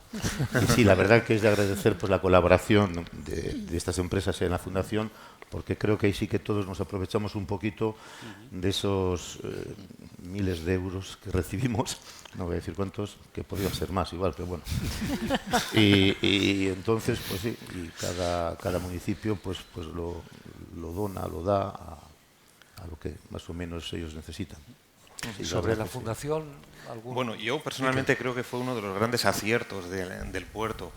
Y sí, la verdad que es de agradecer pues la colaboración de estas empresas en la Fundación, porque creo que ahí sí que todos nos aprovechamos un poquito de esos miles de euros que recibimos, no voy a decir cuántos, que podrían ser más igual, pero bueno. Y entonces, pues sí, y cada municipio pues lo dona, lo da a lo que más o menos ellos necesitan. Sí, sobre la fundación, Bueno, yo personalmente creo que fue uno de los grandes aciertos del puerto.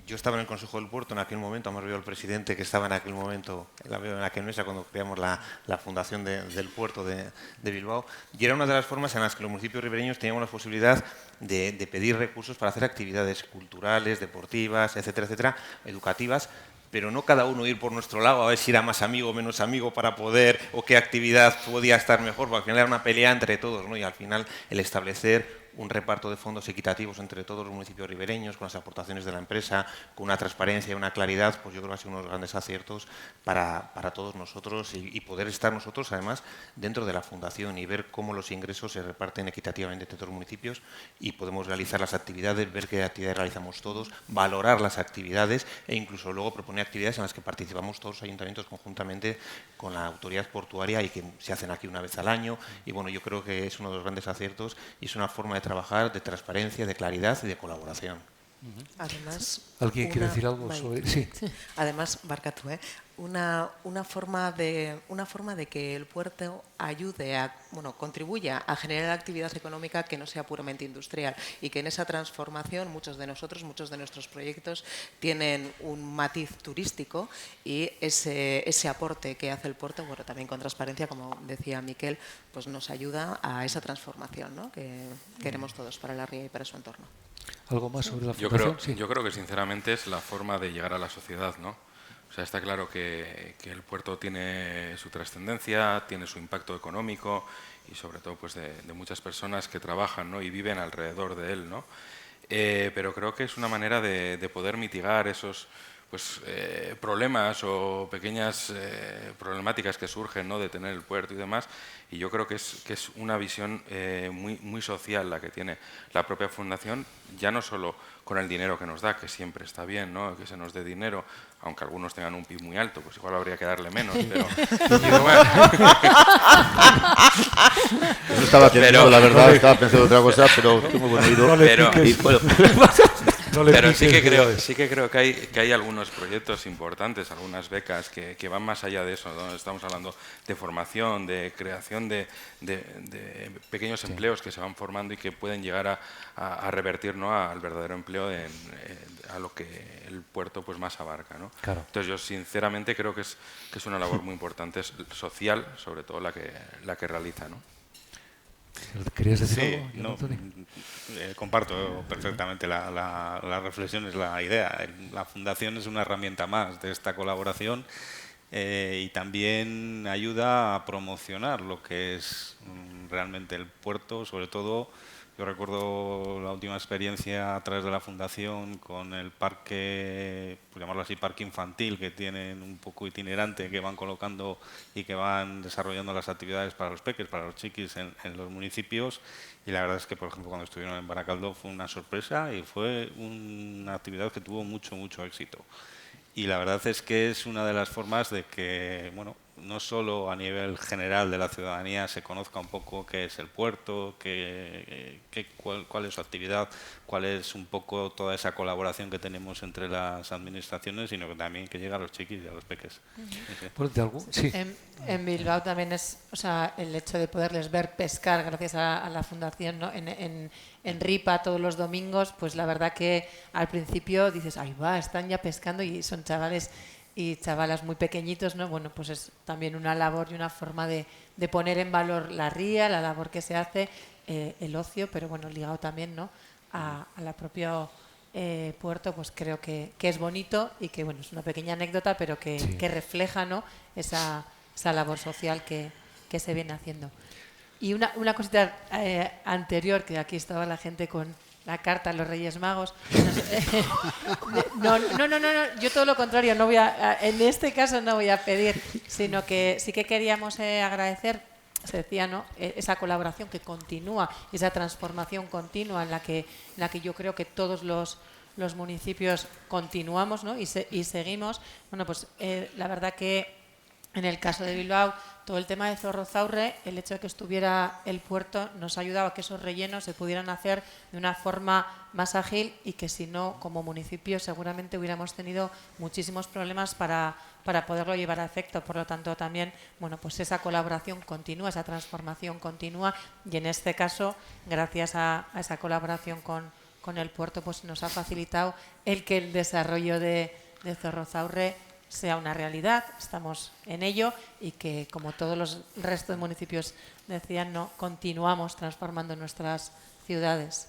Yo estaba en el Consejo del Puerto en aquel momento, además veo al presidente que estaba en aquel momento, la veo en aquella mesa cuando creamos la fundación del puerto de Bilbao, y era una de las formas en las que los municipios ribereños teníamos la posibilidad de pedir recursos para hacer actividades culturales, deportivas, etcétera, etcétera, educativas, pero no cada uno ir por nuestro lado a ver si era más amigo o menos amigo para poder, o qué actividad podía estar mejor, porque al final era una pelea entre todos, ¿no? Y al final el establecer un reparto de fondos equitativos entre todos los municipios ribereños, con las aportaciones de la empresa, con una transparencia y una claridad, pues yo creo que ha sido uno de los grandes aciertos para todos nosotros y poder estar nosotros, además, dentro de la fundación y ver cómo los ingresos se reparten equitativamente entre todos los municipios y podemos realizar las actividades, ver qué actividades realizamos todos, valorar las actividades e incluso luego proponer actividades en las que participamos todos los ayuntamientos conjuntamente con la autoridad portuaria y que se hacen aquí una vez al año. Y bueno, yo creo que es uno de los grandes aciertos y es una forma de trabajar de transparencia, de claridad y de colaboración. Además, ¿Alguien quiere decir algo sobre...? Sí. Además, barkatu, una forma de que el puerto ayude a, contribuya a generar actividad económica que no sea puramente industrial y que en esa transformación muchos de nuestros proyectos tienen un matiz turístico y ese aporte que hace el puerto, también con transparencia, como decía Miquel, pues nos ayuda a esa transformación, ¿no?, que queremos todos para la ría y para su entorno. ¿Algo más sobre la fundación? Yo creo que sinceramente es la forma de llegar a la sociedad, ¿no? O sea, está claro que el puerto tiene su trascendencia, tiene su impacto económico y sobre todo pues de muchas personas que trabajan, ¿no?, y viven alrededor de él, ¿no? Pero creo que es una manera de poder mitigar esos problemas o pequeñas problemáticas que surgen, ¿no?, de tener el puerto y demás, y yo creo que es una visión muy social la que tiene la propia fundación, ya no solo con el dinero que nos da, que siempre está bien, ¿no?, que se nos dé dinero, aunque algunos tengan un PIB muy alto, pues igual habría que darle menos, pero... Eso estaba pensando, la verdad, estaba pensando otra cosa, pero tengo buen oído. Pero sí que creo que hay algunos proyectos importantes, algunas becas que van más allá de eso, ¿no? Estamos hablando de formación, de creación de pequeños empleos que se van formando y que pueden llegar a revertir, ¿no?, al verdadero empleo a lo que el puerto pues más abarca, ¿no? Claro. Entonces yo sinceramente creo que es una labor muy importante, social, sobre todo la que realiza, ¿no? ¿Querías decir algo? Sí, no, comparto perfectamente la reflexión, es la idea. La fundación es una herramienta más de esta colaboración y también ayuda a promocionar lo que es realmente el puerto, sobre todo. Yo recuerdo la última experiencia a través de la fundación con el parque, por llamarlo así, parque infantil, que tienen un poco itinerante, que van colocando y que van desarrollando las actividades para los peques, para los chiquis en los municipios. Y la verdad es que, por ejemplo, cuando estuvieron en Baracaldo fue una sorpresa y fue una actividad que tuvo mucho éxito. Y la verdad es que es una de las formas de que, no solo a nivel general de la ciudadanía se conozca un poco qué es el puerto, cuál es su actividad, cuál es un poco toda esa colaboración que tenemos entre las administraciones, sino que también que llegue a los chiquis y a los peques. Sí. En Bilbao también es, el hecho de poderles ver pescar gracias a la fundación, ¿no?, en Ripa todos los domingos, pues la verdad que al principio dices, ahí va, están ya pescando y son chavales y chavalas muy pequeñitos, ¿no? Bueno, pues es también una labor y una forma de poner en valor la ría, la labor que se hace, el ocio, pero bueno, ligado también, ¿no?, a la propia puerto, pues creo que es bonito y que, bueno, es una pequeña anécdota, pero que refleja, ¿no?, esa labor social que se viene haciendo. Y una cosita anterior, que aquí estaba la gente con la carta a los Reyes Magos. No, yo todo lo contrario, en este caso no voy a pedir, sino que sí que queríamos agradecer, se decía, ¿no?, esa colaboración que continúa, esa transformación continua en la que yo creo que todos los municipios continuamos, ¿no?, y seguimos. Bueno, pues la verdad que en el caso de Bilbao, todo el tema de Zorrozaurre, el hecho de que estuviera el puerto nos ha ayudado a que esos rellenos se pudieran hacer de una forma más ágil y que si no, como municipio, seguramente hubiéramos tenido muchísimos problemas para poderlo llevar a efecto. Por lo tanto, también, bueno, pues esa colaboración continúa, esa transformación continúa y en este caso, gracias a esa colaboración con el puerto, pues nos ha facilitado el que el desarrollo de Zorrozaurre sea una realidad, estamos en ello y que, como todos los restos de municipios decían, no continuamos transformando nuestras ciudades.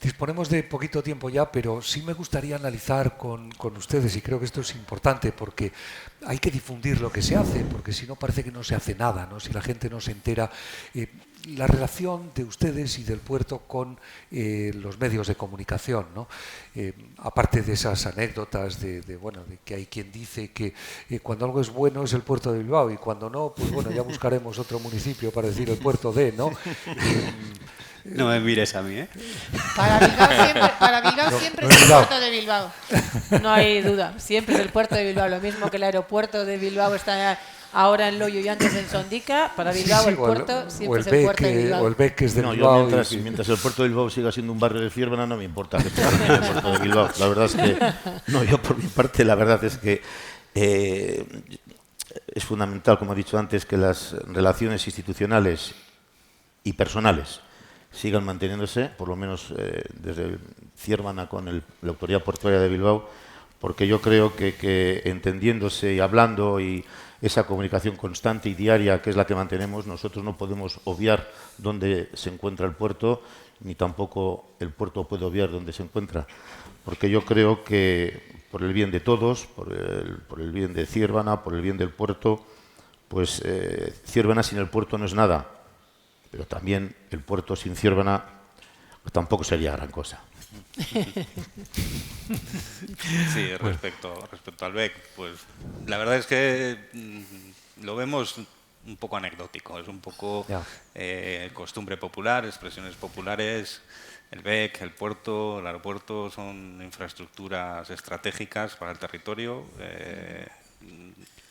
Disponemos de poquito tiempo ya, pero sí me gustaría analizar con ustedes, y creo que esto es importante porque hay que difundir lo que se hace, porque si no parece que no se hace nada, ¿no? Si la gente no se entera. La relación de ustedes y del puerto con los medios de comunicación, ¿no? Aparte de esas anécdotas de que hay quien dice que cuando algo es bueno es el puerto de Bilbao y cuando no, pues bueno, ya buscaremos otro municipio para decir el puerto de, ¿no? No me mires a mí, ¿eh? Para Bilbao siempre es el puerto de Bilbao. No hay duda, siempre es el puerto de Bilbao. Lo mismo que el aeropuerto de Bilbao está ahora en Loyo y antes en Sondica, para Bilbao el puerto siempre es el puerto de Bilbao. O el BEC es de no, Bilbao. Mientras el puerto de Bilbao siga siendo un barrio de Ciervena, no me importa que sea el puerto de Bilbao. La verdad es que, no, yo por mi parte, la verdad es que es fundamental, como he dicho antes, que las relaciones institucionales y personales sigan manteniéndose, por lo menos desde Ciervena con la Autoridad Portuaria de Bilbao, porque yo creo que entendiéndose y hablando y esa comunicación constante y diaria que es la que mantenemos, nosotros no podemos obviar dónde se encuentra el puerto, ni tampoco el puerto puede obviar dónde se encuentra, porque yo creo que por el bien de todos, por el bien de Ciervena, por el bien del puerto, pues Ciervena sin el puerto no es nada, pero también el puerto sin Ciervena tampoco sería gran cosa. Sí, respecto al BEC, pues la verdad es que lo vemos un poco anecdótico, es un poco costumbre popular, expresiones populares. El BEC, el puerto, el aeropuerto son infraestructuras estratégicas para el territorio.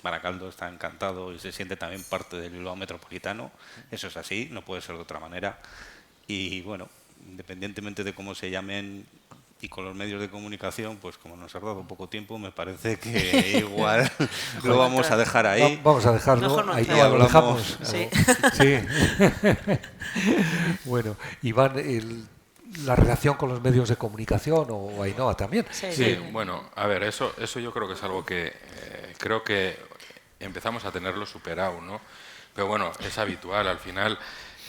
Baracaldo está encantado y se siente también parte del Bilbao metropolitano. Eso es así, no puede ser de otra manera. Y bueno, independientemente de cómo se llamen y con los medios de comunicación, pues como nos ha dado poco tiempo, me parece que igual lo vamos a dejar ahí. Vamos a dejarlo, ahí ya lo dejamos. Sí. Sí. Bueno, Iván, la relación con los medios de comunicación o Ainhoa también. Sí, bueno, a ver, eso yo creo que es algo que creo que empezamos a tenerlo superado, ¿no? Pero bueno, es habitual, al final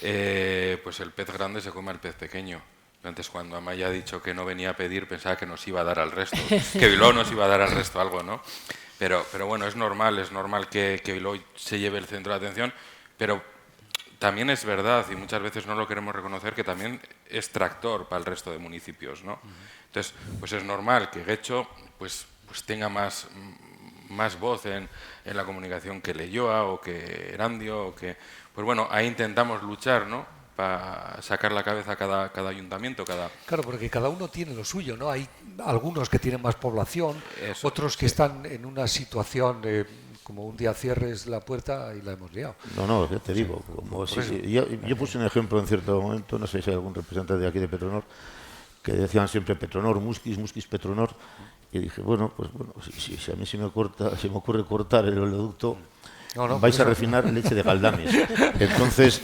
pues el pez grande se come al pez pequeño. Antes, cuando Amaya ha dicho que no venía a pedir, pensaba que nos iba a dar al resto, que Bilbao nos iba a dar al resto algo, ¿no? Pero bueno, es normal que Bilbao se lleve el centro de atención, pero también es verdad, y muchas veces no lo queremos reconocer, que también es tractor para el resto de municipios, ¿no? Entonces, pues es normal que Getxo pues tenga más voz en la comunicación que Leioa o que Erandio, o que, pues bueno, ahí intentamos luchar, ¿no?, para sacar la cabeza a cada ayuntamiento. Claro, porque cada uno tiene lo suyo, ¿no? Hay algunos que tienen más población, otros que están en una situación como un día cierres la puerta y la hemos liado. No, ya te digo. Como yo puse un ejemplo en cierto momento, no sé si hay algún representante de aquí de Petronor, que decían siempre Petronor, Musquis, Petronor, y dije, bueno, si a mí se me ocurre cortar el oleoducto, vais a refinar leche de Galdames. Entonces,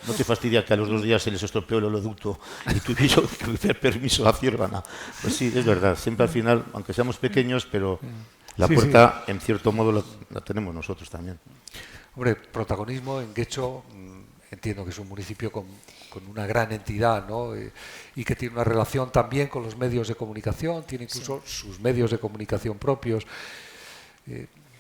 ¿no te fastidia que a los 2 días se les estropeó el oleoducto y tuvieron que pedir permiso a Ciervena? Pues sí, es verdad. Siempre al final, aunque seamos pequeños, pero la puerta, en cierto modo, la tenemos nosotros también. Hombre, protagonismo en Getxo, entiendo que es un municipio con una gran entidad, ¿no? Y que tiene una relación también con los medios de comunicación, tiene incluso sus medios de comunicación propios.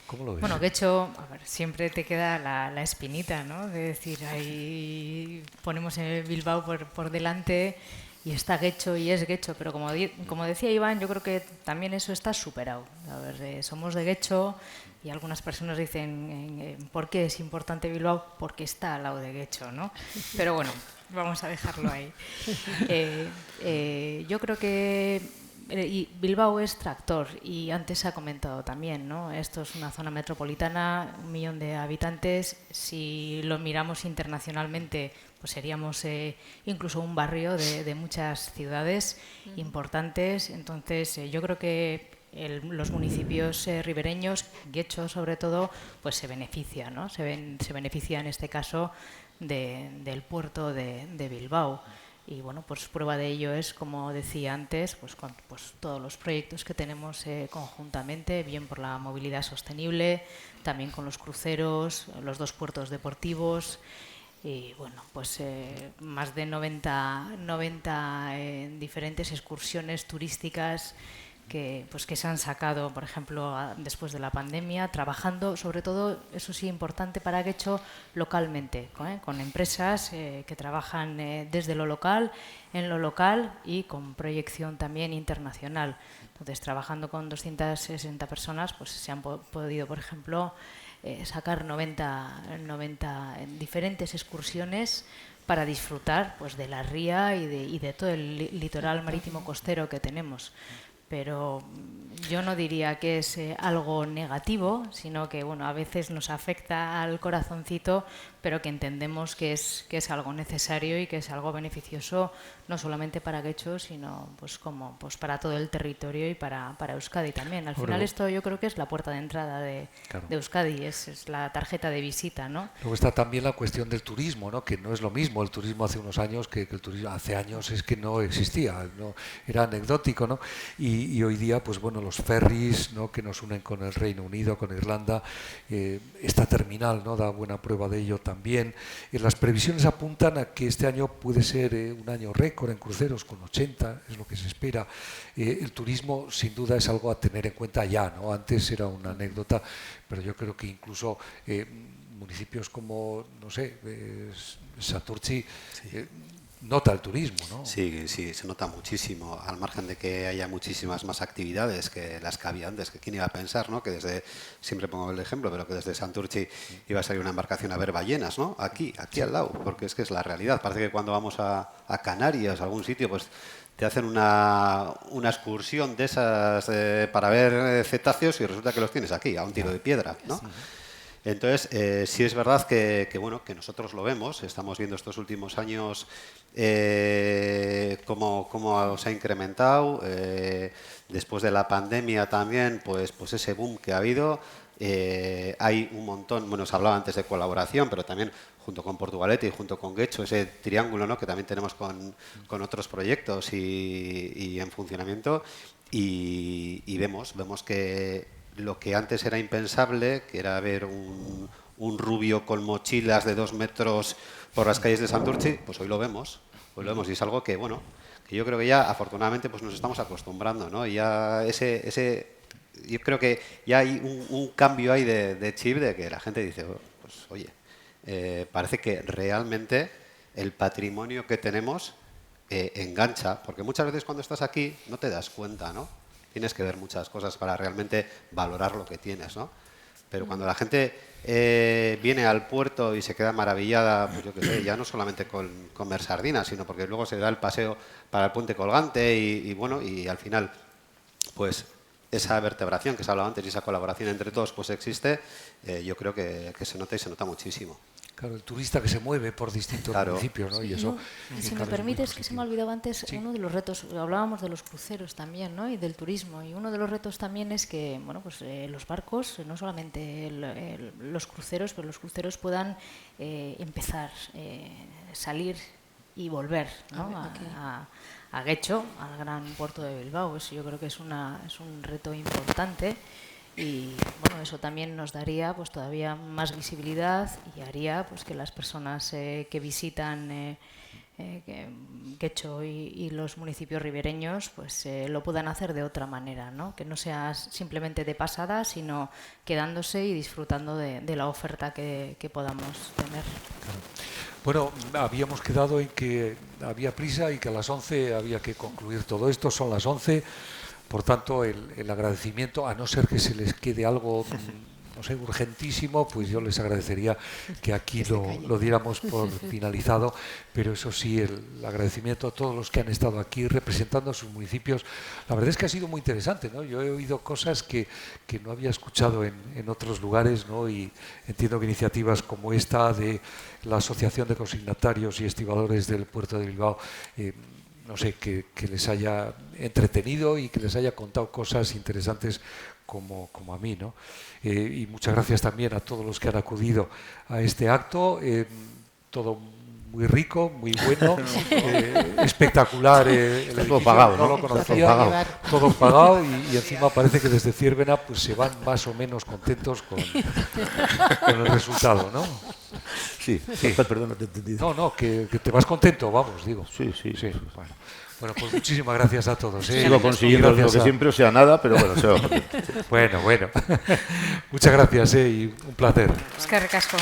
¿Cómo lo ves? Bueno, Getxo, a ver, siempre te queda la espinita, ¿no? De decir, ahí ponemos Bilbao por delante y está Getxo y es Getxo, pero como decía Iván, yo creo que también eso está superado. A ver, somos de Getxo y algunas personas dicen, ¿por qué es importante Bilbao? Porque está al lado de Getxo, ¿no? Pero bueno, vamos a dejarlo ahí. Yo creo que Bilbao es tractor y antes se ha comentado también, ¿no? Esto es una zona metropolitana, 1 millón de habitantes. Si lo miramos internacionalmente, pues seríamos incluso un barrio de muchas ciudades importantes. Entonces, yo creo que los municipios ribereños, Getxo sobre todo, pues se beneficia, ¿no? Se beneficia en este caso del puerto de Bilbao. Y bueno, pues prueba de ello es, como decía antes, pues todos los proyectos que tenemos conjuntamente, bien por la movilidad sostenible, también con los cruceros, los 2 puertos deportivos y bueno, pues más de 90 diferentes excursiones turísticas que se han sacado, por ejemplo, después de la pandemia, trabajando, sobre todo, eso sí, importante para Getxo, localmente, con empresas que trabajan desde lo local, en lo local y con proyección también internacional. Entonces, trabajando con 260 personas, pues se han podido, por ejemplo, sacar 90 diferentes excursiones para disfrutar pues de la ría y de todo el litoral marítimo costero que tenemos. pero yo no diría que es algo negativo, sino que bueno, a veces nos afecta al corazoncito, pero que entendemos que es algo necesario y que es algo beneficioso no solamente para Getxo, sino pues para todo el territorio y para Euskadi también. Al final esto yo creo que es la puerta de entrada de Euskadi, es la tarjeta de visita, ¿no? Luego está también la cuestión del turismo, ¿no? Que no es lo mismo el turismo hace unos años que el turismo hace años es que no existía, ¿no? Era anecdótico, ¿no? Y hoy día, pues bueno, los ferries, ¿no? Que nos unen con el Reino Unido, con Irlanda, esta terminal, ¿no? Da buena prueba de ello también. Las previsiones apuntan a que este año puede ser un año récord en cruceros, con 80, es lo que se espera. El turismo, sin duda, es algo a tener en cuenta ya, ¿no? Antes era una anécdota, pero yo creo que incluso municipios como, no sé, Santurtzi, nota el turismo, ¿no? Sí, se nota muchísimo, al margen de que haya muchísimas más actividades que las que había antes, que quién iba a pensar, ¿no? Que desde, siempre pongo el ejemplo, pero que desde Santurtzi iba a salir una embarcación a ver ballenas, ¿no? Aquí al lado, porque es que es la realidad. Parece que cuando vamos a Canarias, a algún sitio, pues te hacen una excursión de esas para ver cetáceos y resulta que los tienes aquí, a un tiro de piedra, ¿no? Entonces, sí es verdad que nosotros lo vemos, estamos viendo estos últimos años cómo se ha incrementado, después de la pandemia también, pues ese boom que ha habido, hay un montón, bueno, se hablaba antes de colaboración, pero también junto con Portugalete y junto con Getxo, ese triángulo, ¿no? Que también tenemos con otros proyectos y en funcionamiento, y vemos que lo que antes era impensable, que era ver un rubio con mochilas de 2 metros por las calles de Santurtzi, pues hoy lo vemos y es algo que, bueno, que yo creo que ya afortunadamente pues nos estamos acostumbrando, ¿no? Y ya yo creo que ya hay un cambio ahí de chip, de que la gente dice, pues oye, parece que realmente el patrimonio que tenemos engancha, porque muchas veces cuando estás aquí no te das cuenta, ¿no? Tienes que ver muchas cosas para realmente valorar lo que tienes, ¿no? Pero cuando la gente viene al puerto y se queda maravillada, pues yo qué sé, ya no solamente con comer sardinas, sino porque luego se da el paseo para el puente colgante y bueno, y al final, pues esa vertebración que se hablaba antes y esa colaboración entre todos, pues existe, yo creo que se nota y se nota muchísimo. Claro, el turista que se mueve por distintos municipios, ¿no? Y eso, si me permites, que se me ha olvidado antes, uno de los retos, hablábamos de los cruceros también, ¿no? Y del turismo, y uno de los retos también es que, bueno, pues los barcos, no solamente los cruceros, pero los cruceros puedan empezar, salir y volver, ¿no? A Getxo, al gran puerto de Bilbao. Eso yo creo que es un reto importante. Y bueno, eso también nos daría pues todavía más visibilidad y haría pues que las personas que visitan Getxo y los municipios ribereños pues lo puedan hacer de otra manera, ¿no? Que no sea simplemente de pasada, sino quedándose y disfrutando de la oferta que podamos tener. Bueno, habíamos quedado en que había prisa y que a las 11 había que concluir todo esto, son las 11. Por tanto, el agradecimiento, a no ser que se les quede algo, no sé, urgentísimo, pues yo les agradecería que aquí lo diéramos por finalizado, pero eso sí, el agradecimiento a todos los que han estado aquí representando a sus municipios. La verdad es que ha sido muy interesante, ¿no? Yo he oído cosas que no había escuchado en otros lugares, ¿no? Y entiendo que iniciativas como esta de la Asociación de Consignatarios y Estibadores del Puerto de Bilbao, no sé, que les haya entretenido y que les haya contado cosas interesantes como a mí, ¿no? Y muchas gracias también a todos los que han acudido a este acto, todo muy rico, muy bueno, espectacular. Todo pagado, no lo conocía, todo pagado y encima parece que desde Ciervena pues se van más o menos contentos con el resultado, ¿no? Sí, perdón, no te he entendido. No, que te vas contento, vamos, digo. Sí. Bueno, pues muchísimas gracias a todos. Sigo consiguiendo lo que siempre, o sea, nada, pero bueno, se va a partir. Bueno. Muchas gracias y un placer. Es que ricasco.